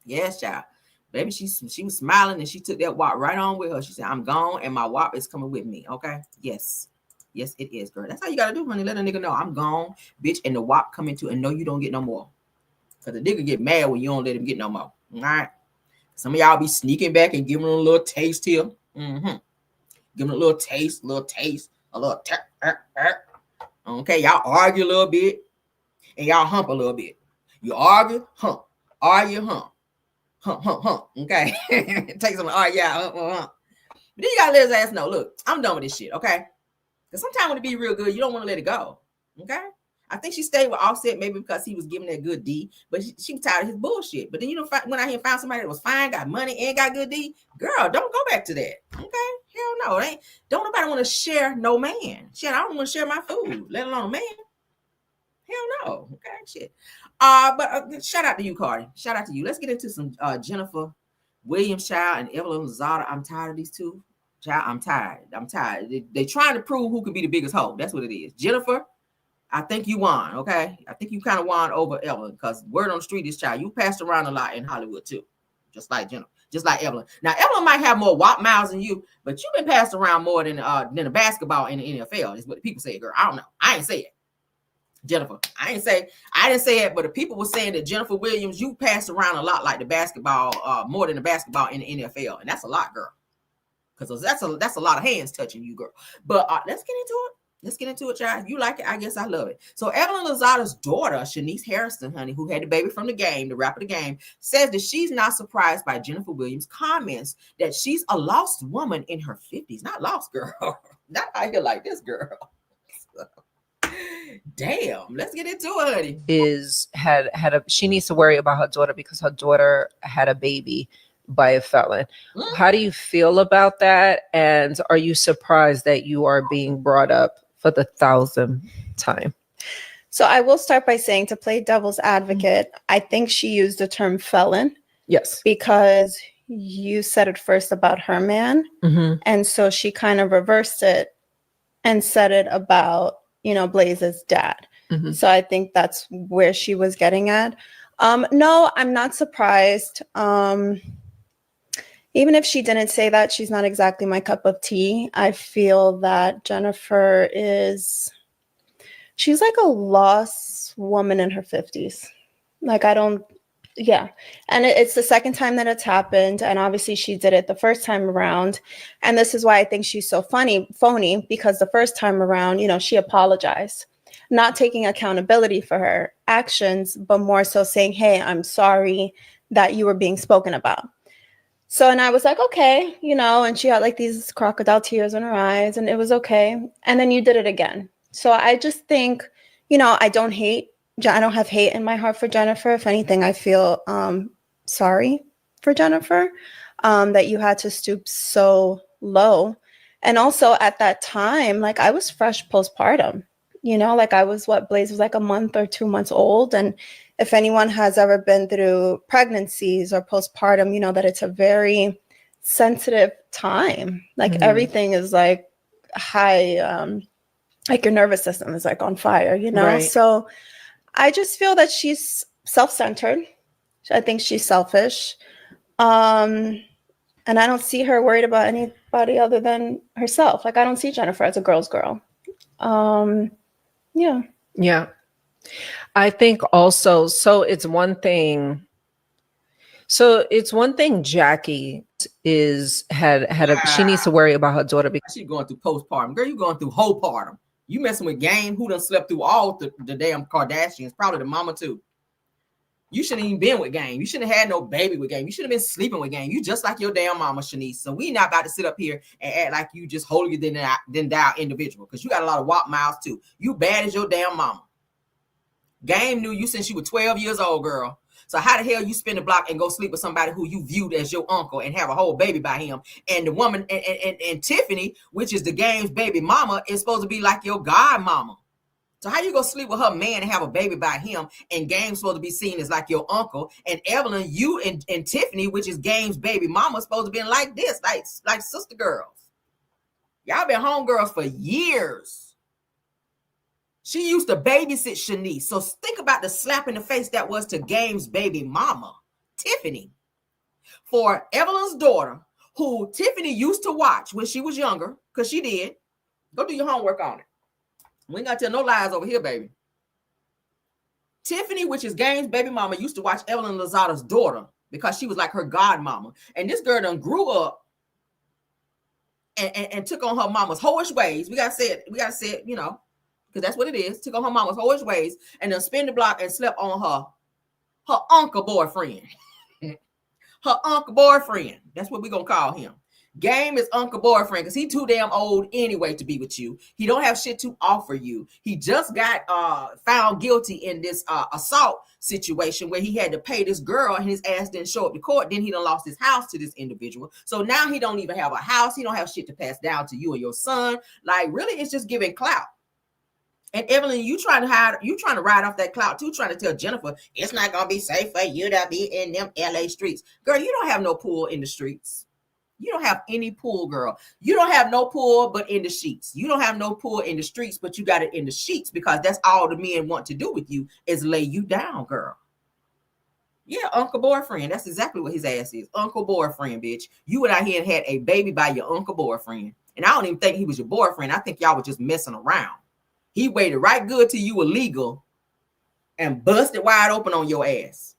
Yes, child. Baby, she was smiling and she took that walk right on with her. She said, I'm gone and my WAP is coming with me. Okay. Yes. Yes, it is, girl. That's how you got to do, honey. Let a nigga know I'm gone, bitch, and the WAP coming to and no, you don't get no more. Because the nigga get mad when you don't let him get no more. All right. Some of y'all be sneaking back and giving them a little taste here. Give them a little taste, a little Okay, y'all argue a little bit and y'all hump a little bit. You argue, hump. Argue, hump. Hump. Okay. Take some argue, hump. But then you gotta let his ass know, look, I'm done with this shit, okay? Because sometimes when it be real good, you don't want to let it go. Okay? I think she stayed with Offset maybe because he was giving that good D, but she was tired of his bullshit. But then went out here and found somebody that was fine, got money, and got good D. Girl, don't go back to that. Okay, hell no, it ain't. Don't nobody want to share no man. Shit, I don't want to share my food, let alone a man. Hell no. Okay, shit. But shout out to you, Cardi. Shout out to you. Let's get into some Jennifer Williams, child, and Evelyn Lozada. I'm tired of these two. Child, I'm tired. They trying to prove who can be the biggest hoe. That's what it is. Jennifer, I think you won, okay? I think you kind of won over Evelyn because word on the street is, child, you passed around a lot in Hollywood too, just like Jennifer, just like Evelyn. Now, Evelyn might have more WAP miles than you, but you've been passed around more than a basketball in the NFL, is what the people say, girl. I don't know. I ain't say it. Jennifer, I didn't say it, but the people were saying that Jennifer Williams, you passed around a lot like the basketball, more than the basketball in the NFL, and that's a lot, girl. Because that's a lot of hands touching you, girl. But let's get into it. Let's get into it, child. If you like it, I guess I love it. So Evelyn Lozada's daughter, Shanice Harrison, honey, who had the baby from the game, the rapper of the game, says that she's not surprised by Jennifer Williams' comments that she's a lost woman in her 50s. Not lost, girl. Not out here like this, girl. Damn, let's get into it, honey. She needs to worry about her daughter because her daughter had a baby by a felon. How do you feel about that? And are you surprised that you are being brought up for the 1,000th time? So I will start by saying, to play devil's advocate, I think she used the term felon. Yes. Because you said it first about her man. Mm-hmm. And so she kind of reversed it and said it about, Blaze's dad. Mm-hmm. So I think that's where she was getting at. No, I'm not surprised. Even if she didn't say that, she's not exactly my cup of tea. I feel that Jennifer she's like a lost woman in her 50s. Like, and it's the second time that it's happened. And obviously she did it the first time around. And this is why I think she's so phony, because the first time around, she apologized, not taking accountability for her actions, but more so saying, hey, I'm sorry that you were being spoken about. So, and I was like, okay, and she had like these crocodile tears in her eyes and it was okay. And then you did it again. So I just think, I don't have hate in my heart for Jennifer. If anything, I feel sorry for Jennifer that you had to stoop so low. And also at that time, like I was fresh postpartum, like I was Blaze was like a month or 2 months old. And if anyone has ever been through pregnancies or postpartum, that it's a very sensitive time. Like everything is like high, like your nervous system is like on fire, Right. So I just feel that she's self-centered. I think she's selfish. And I don't see her worried about anybody other than herself. Like I don't see Jennifer as a girl's girl. Yeah. Yeah. I think also, it's one thing Jackie she needs to worry about her daughter because she's going through postpartum. Girl, you going through whole partum. You messing with Game, who done slept through all the damn Kardashians, probably the mama too. You shouldn't even been with Game. You shouldn't have had no baby with Game. You should have been sleeping with Game. You just like your damn mama, Shanice. So we not about to sit up here and act like you just holier than thou individual, because you got a lot of WAP miles too. You bad as your damn mama. Game knew you since you were 12 years old, girl. So how the hell you spin the block and go sleep with somebody who you viewed as your uncle and have a whole baby by him? And the woman and Tiffany, which is the Game's baby mama, is supposed to be like your godmama. So how you gonna sleep with her man and have a baby by him, and Game's supposed to be seen as like your uncle, and Evelyn, you and Tiffany, which is Game's baby mama, supposed to be like this, like sister girls. Y'all been homegirls for years. She used to babysit Shanice. So think about the slap in the face that was to Game's baby mama, Tiffany. For Evelyn's daughter, who Tiffany used to watch when she was younger, because she did. Go do your homework on it. We ain't got to tell no lies over here, baby. Tiffany, which is Game's baby mama, used to watch Evelyn Lozada's daughter because she was like her godmama. And this girl done grew up and took on her mama's hoish ways. We gotta say it, because that's what it is. Took on her mama's hoish ways and then spin the block and slept on her uncle boyfriend. Her uncle boyfriend. That's what we're gonna call him. Game is Uncle Boyfriend because he too damn old anyway to be with you. He don't have shit to offer you. He just got found guilty in this assault situation where he had to pay this girl and his ass didn't show up to court. Then he done lost his house to this individual. So now he don't even have a house. He don't have shit to pass down to you or your son. Like, really, it's just giving clout. And Evelyn, you trying to ride off that clout too, trying to tell Jennifer it's not gonna be safe for you to be in them LA streets. Girl, you don't have no pool in the streets. You don't have any pool, girl. You don't have no pool but in the sheets. You don't have no pool in the streets, but you got it in the sheets because that's all the men want to do with you is lay you down, girl. Yeah, Uncle Boyfriend. That's exactly what his ass is. Uncle Boyfriend, bitch. You went out here and had a baby by your Uncle Boyfriend. And I don't even think he was your boyfriend. I think y'all were just messing around. He waited right good till you were legal and busted wide open on your ass.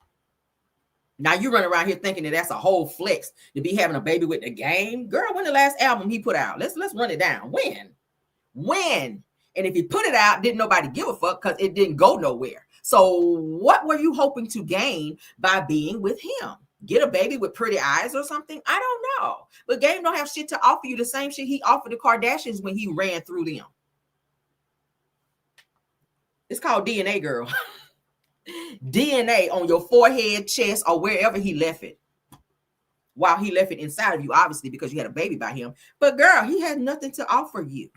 Now you run around here thinking that that's a whole flex to be having a baby with the Game. Girl, when the last album he put out? Let's run it down. When? And if he put it out, didn't nobody give a fuck because it didn't go nowhere. So what were you hoping to gain by being with him? Get a baby with pretty eyes or something? I don't know. But Game don't have shit to offer you the same shit he offered the Kardashians when he ran through them. It's called DNA, girl. DNA on your forehead, chest, or wherever he left it. While he left it inside of you, obviously, because you had a baby by him. But girl, he had nothing to offer you.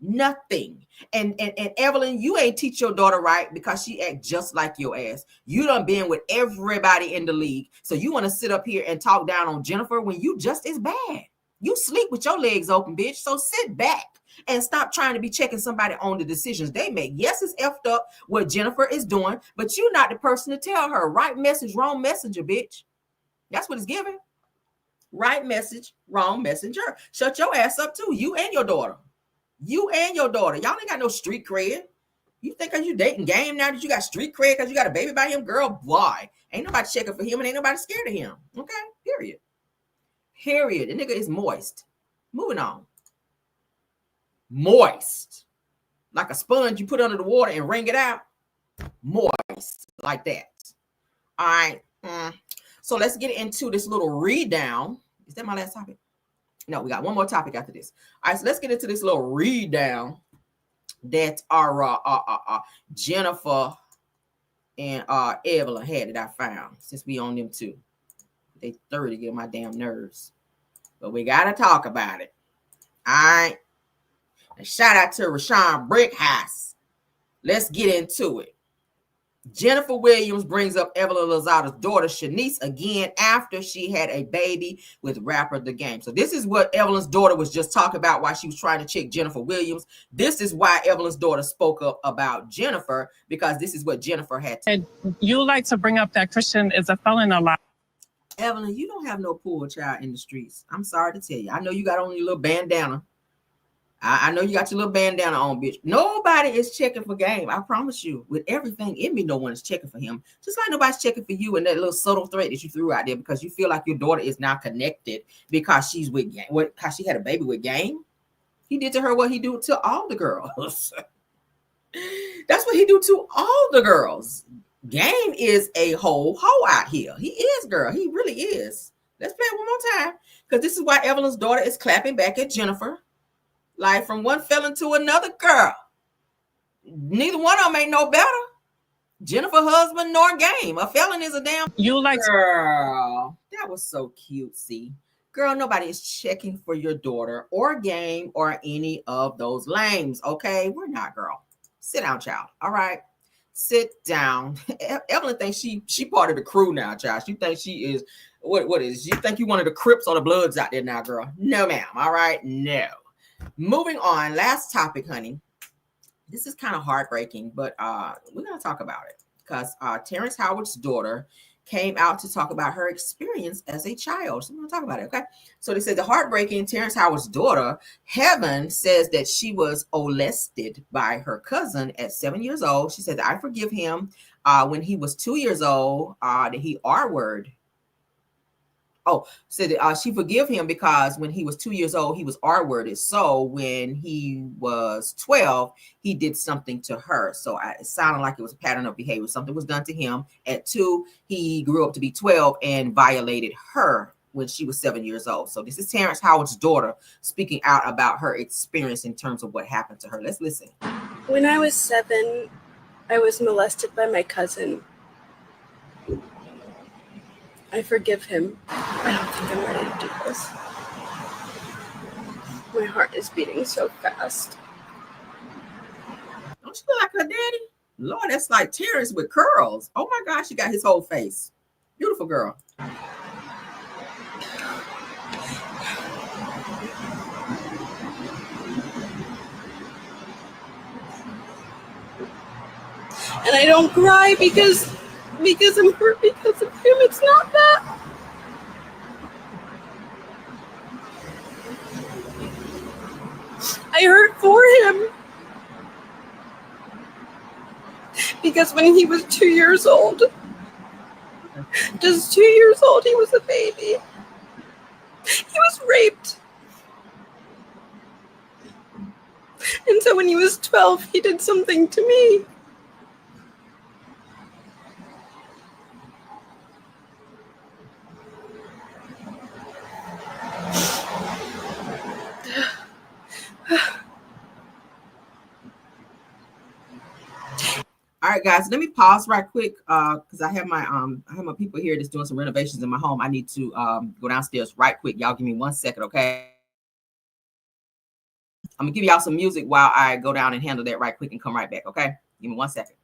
Nothing. And Evelyn, you ain't teach your daughter right because she act just like your ass. You done been with everybody in the league. So you want to sit up here and talk down on Jennifer when you just as bad. You sleep with your legs open, bitch. So sit back and stop trying to be checking somebody on the decisions they make. Yes, it's effed up what Jennifer is doing, but you're not the person to tell her. Right message, wrong messenger, bitch. That's what it's giving. Right message, wrong messenger. Shut your ass up too. You and your daughter. You and your daughter. Y'all ain't got no street cred. You think because you dating Game now that you got street cred because you got a baby by him? Girl, why? Ain't nobody checking for him and ain't nobody scared of him. Okay? Period. The nigga is moist. Moving on. Moist. Like a sponge you put under the water and wring it out. Moist. Like that. All right. So let's get into this little read down. Is that my last topic? No, we got one more topic after this. All right, so let's get into this little read down that our Jennifer and Evelyn had that I found since we on them too. They 30 get my damn nerves. But we got to talk about it. All right. And shout out to Rashawn Brickhouse. Let's get into it. Jennifer Williams brings up Evelyn Lozada's daughter, Shanice, again after she had a baby with rapper The Game. So this is what Evelyn's daughter was just talking about while she was trying to check Jennifer Williams. This is why Evelyn's daughter spoke up about Jennifer, because this is what Jennifer had to. And you like to bring up that Christian is a felon a lot. Evelyn, you don't have no poor child in the streets. I'm sorry to tell you. I know you got on your little bandana. I know you got your little bandana on, bitch. Nobody is checking for Game. I promise you. With everything in me, no one is checking for him. Just like nobody's checking for you and that little subtle threat that you threw out there because you feel like your daughter is now connected because she's with Game. Because she had a baby with Game. He did to her what he do to all the girls. That's what he do to all the girls. Game is a whole hoe out here. He is, girl. He really is. Let's play it one more time. Because this is why Evelyn's daughter is clapping back at Jennifer. Like from one felon to another, girl. Neither one of them ain't no better. Jennifer husband nor Game. A felon is a damn. You like girl. That was so cute. See, girl, nobody is checking for your daughter or Game or any of those lames. Okay, we're not, girl. Sit down, child. All right, sit down. Evelyn thinks she part of the crew now, child. She thinks she is what is? You think you one of the Crips or the Bloods out there now, girl? No, ma'am. All right, no. Moving on, last topic, honey. This is kind of heartbreaking, but we're going to talk about it because Terrence Howard's daughter came out to talk about her experience as a child. So we're going to talk about it, okay? So they said the heartbreaking Terrence Howard's daughter, Heaven, says that she was molested by her cousin at 7 years old. She said, I forgive him. When he was 2 years old, that he R-word. Said she forgive him because when he was 2 years old, he was R-worded. So when he was 12, he did something to her. So it sounded like it was a pattern of behavior. Something was done to him. At 2, he grew up to be 12 and violated her when she was 7 years old. So this is Terrence Howard's daughter speaking out about her experience in terms of what happened to her. Let's listen. When I was 7, I was molested by my cousin. I forgive him. I don't think I'm ready to do this. My heart is beating so fast. Don't she look like her daddy? Lord, that's like Terrence with curls. Oh my gosh, she got his whole face. Beautiful girl. And I don't cry because I'm hurt because of him. It's not that. I hurt for him. Because when he was 2 years old, just 2 years old, he was a baby. He was raped. And so when he was 12, he did something to me. All right, guys, let me pause right quick because I have my people here that's doing some renovations in my home. I need to go downstairs right quick. Y'all give me 1 second, okay? I'm gonna give y'all some music while I go down and handle that right quick and come right back, okay? Give me 1 second.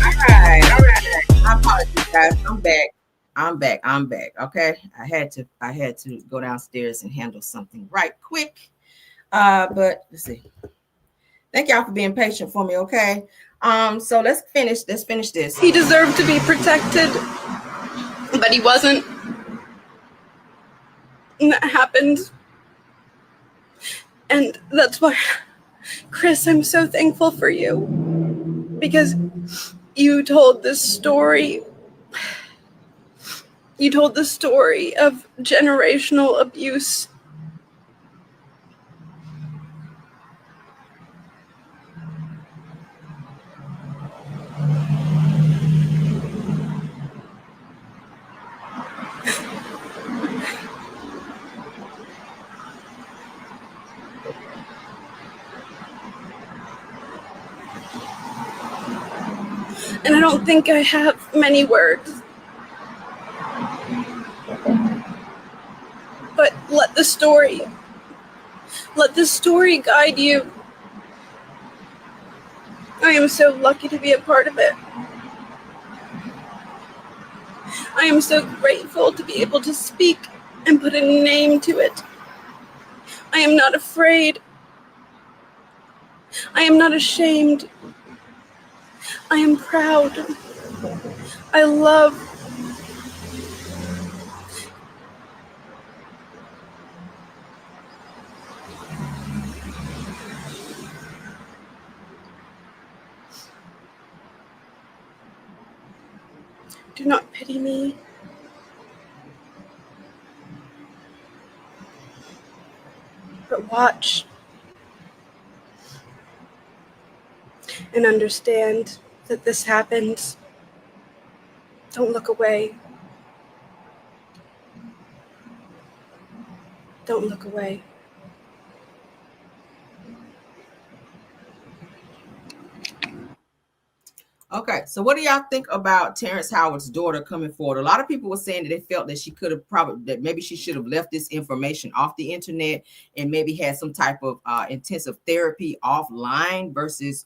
All right. I apologize, guys. I'm back. Okay. I had to go downstairs and handle something right quick. But let's see. Thank y'all for being patient for me, okay? So let's finish this. He deserved to be protected, but he wasn't. And that happened. And that's why, Chris, I'm so thankful for you. Because you told this story. You told the story of generational abuse. And I don't think I have many words. But let the story guide you. I am so lucky to be a part of it. I am so grateful to be able to speak and put a name to it. I am not afraid. I am not ashamed. I am proud. I love. Do not pity me. But watch and understand that this happened. Don't look away. Don't look away. Okay, so what do y'all think about Terrence Howard's daughter coming forward? A lot of people were saying that they felt that she could have that maybe she should have left this information off the internet and maybe had some type of intensive therapy offline versus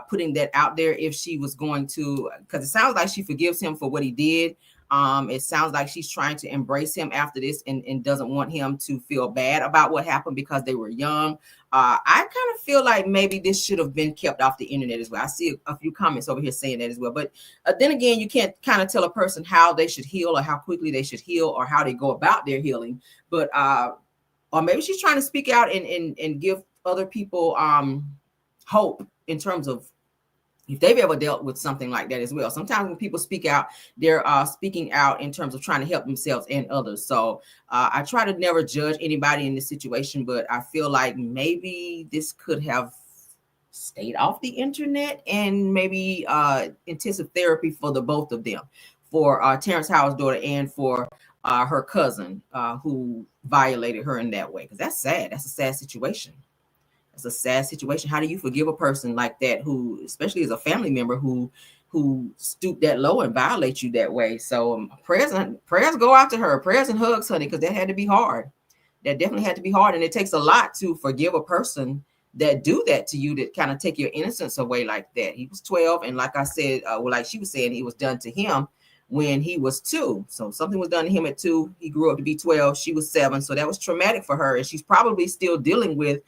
putting that out there if she was going to, because it sounds like she forgives him for what he did. It sounds like she's trying to embrace him after this and doesn't want him to feel bad about what happened because they were young. I kind of feel like maybe this should have been kept off the internet as well. I see a few comments over here saying that as well. But then again, you can't kind of tell a person how they should heal or how quickly they should heal or how they go about their healing. But or maybe she's trying to speak out and give other people hope in terms of if they've ever dealt with something like that as well. Sometimes when people speak out, they're speaking out in terms of trying to help themselves and others. So I try to never judge anybody in this situation, but I feel like maybe this could have stayed off the internet and maybe intensive therapy for the both of them, for Terrence Howard's daughter and for her cousin who violated her in that way. Because that's sad. That's a sad situation. It's a sad situation. How do you forgive a person like that who, especially as a family member, who stooped that low and violate you that way? So prayers go out to her. Prayers and hugs, honey, because that had to be hard. That definitely had to be hard. And it takes a lot to forgive a person that do that to you, that kind of take your innocence away like that. He was 12. And like I said, like she was saying, it was done to him when he was 2. So something was done to him at 2. He grew up to be 12. She was 7. So that was traumatic for her. And she's probably still dealing with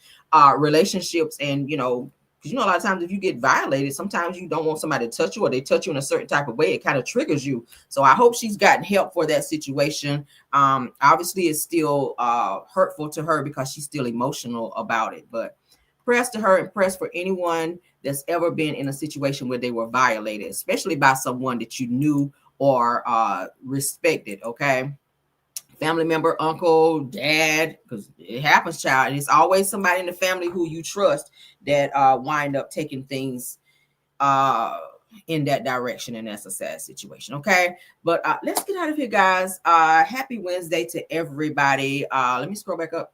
relationships. And, because a lot of times if you get violated, sometimes you don't want somebody to touch you, or they touch you in a certain type of way. It kind of triggers you. So I hope she's gotten help for that situation. Obviously, it's still hurtful to her because she's still emotional about it. But prayers to her and prayers for anyone that's ever been in a situation where they were violated, especially by someone that you knew or respected. Okay. Family member, uncle, dad, because it happens, child. And it's always somebody in the family who you trust that wind up taking things in that direction. And that's a sad situation. Okay. But let's get out of here, guys. Happy Wednesday to everybody. Let me scroll back up.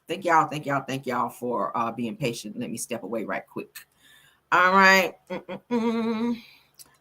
Thank y'all for being patient. Let me step away right quick. All right.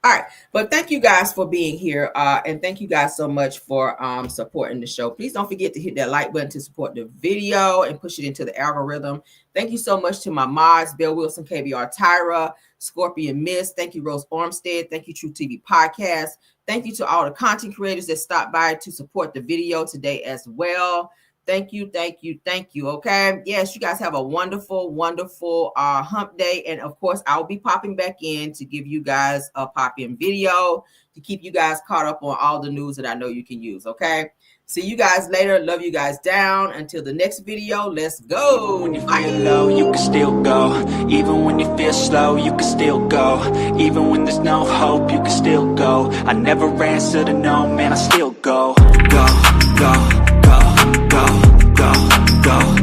All right, but thank you guys for being here, and thank you guys so much for supporting the show. Please don't forget to hit that like button to support the video and push it into the algorithm. Thank you so much to my mods, Bill Wilson, KBR Tyra, Scorpion Miss. Thank you, Rose Armstead. Thank you, True TV Podcast. Thank you to all the content creators that stopped by to support the video today as well. Thank you, thank you, thank you. Okay. Yes, you guys have a wonderful, wonderful hump day. And of course, I'll be popping back in to give you guys a pop-in video to keep you guys caught up on all the news that I know you can use. Okay. See you guys later. Love you guys down. Until the next video, let's go. When you feel low, you can still go. Even when you feel slow, you can still go. Even when there's no hope, you can still go. I never answer to no, man, I still go. Go, go, go, go, go, go.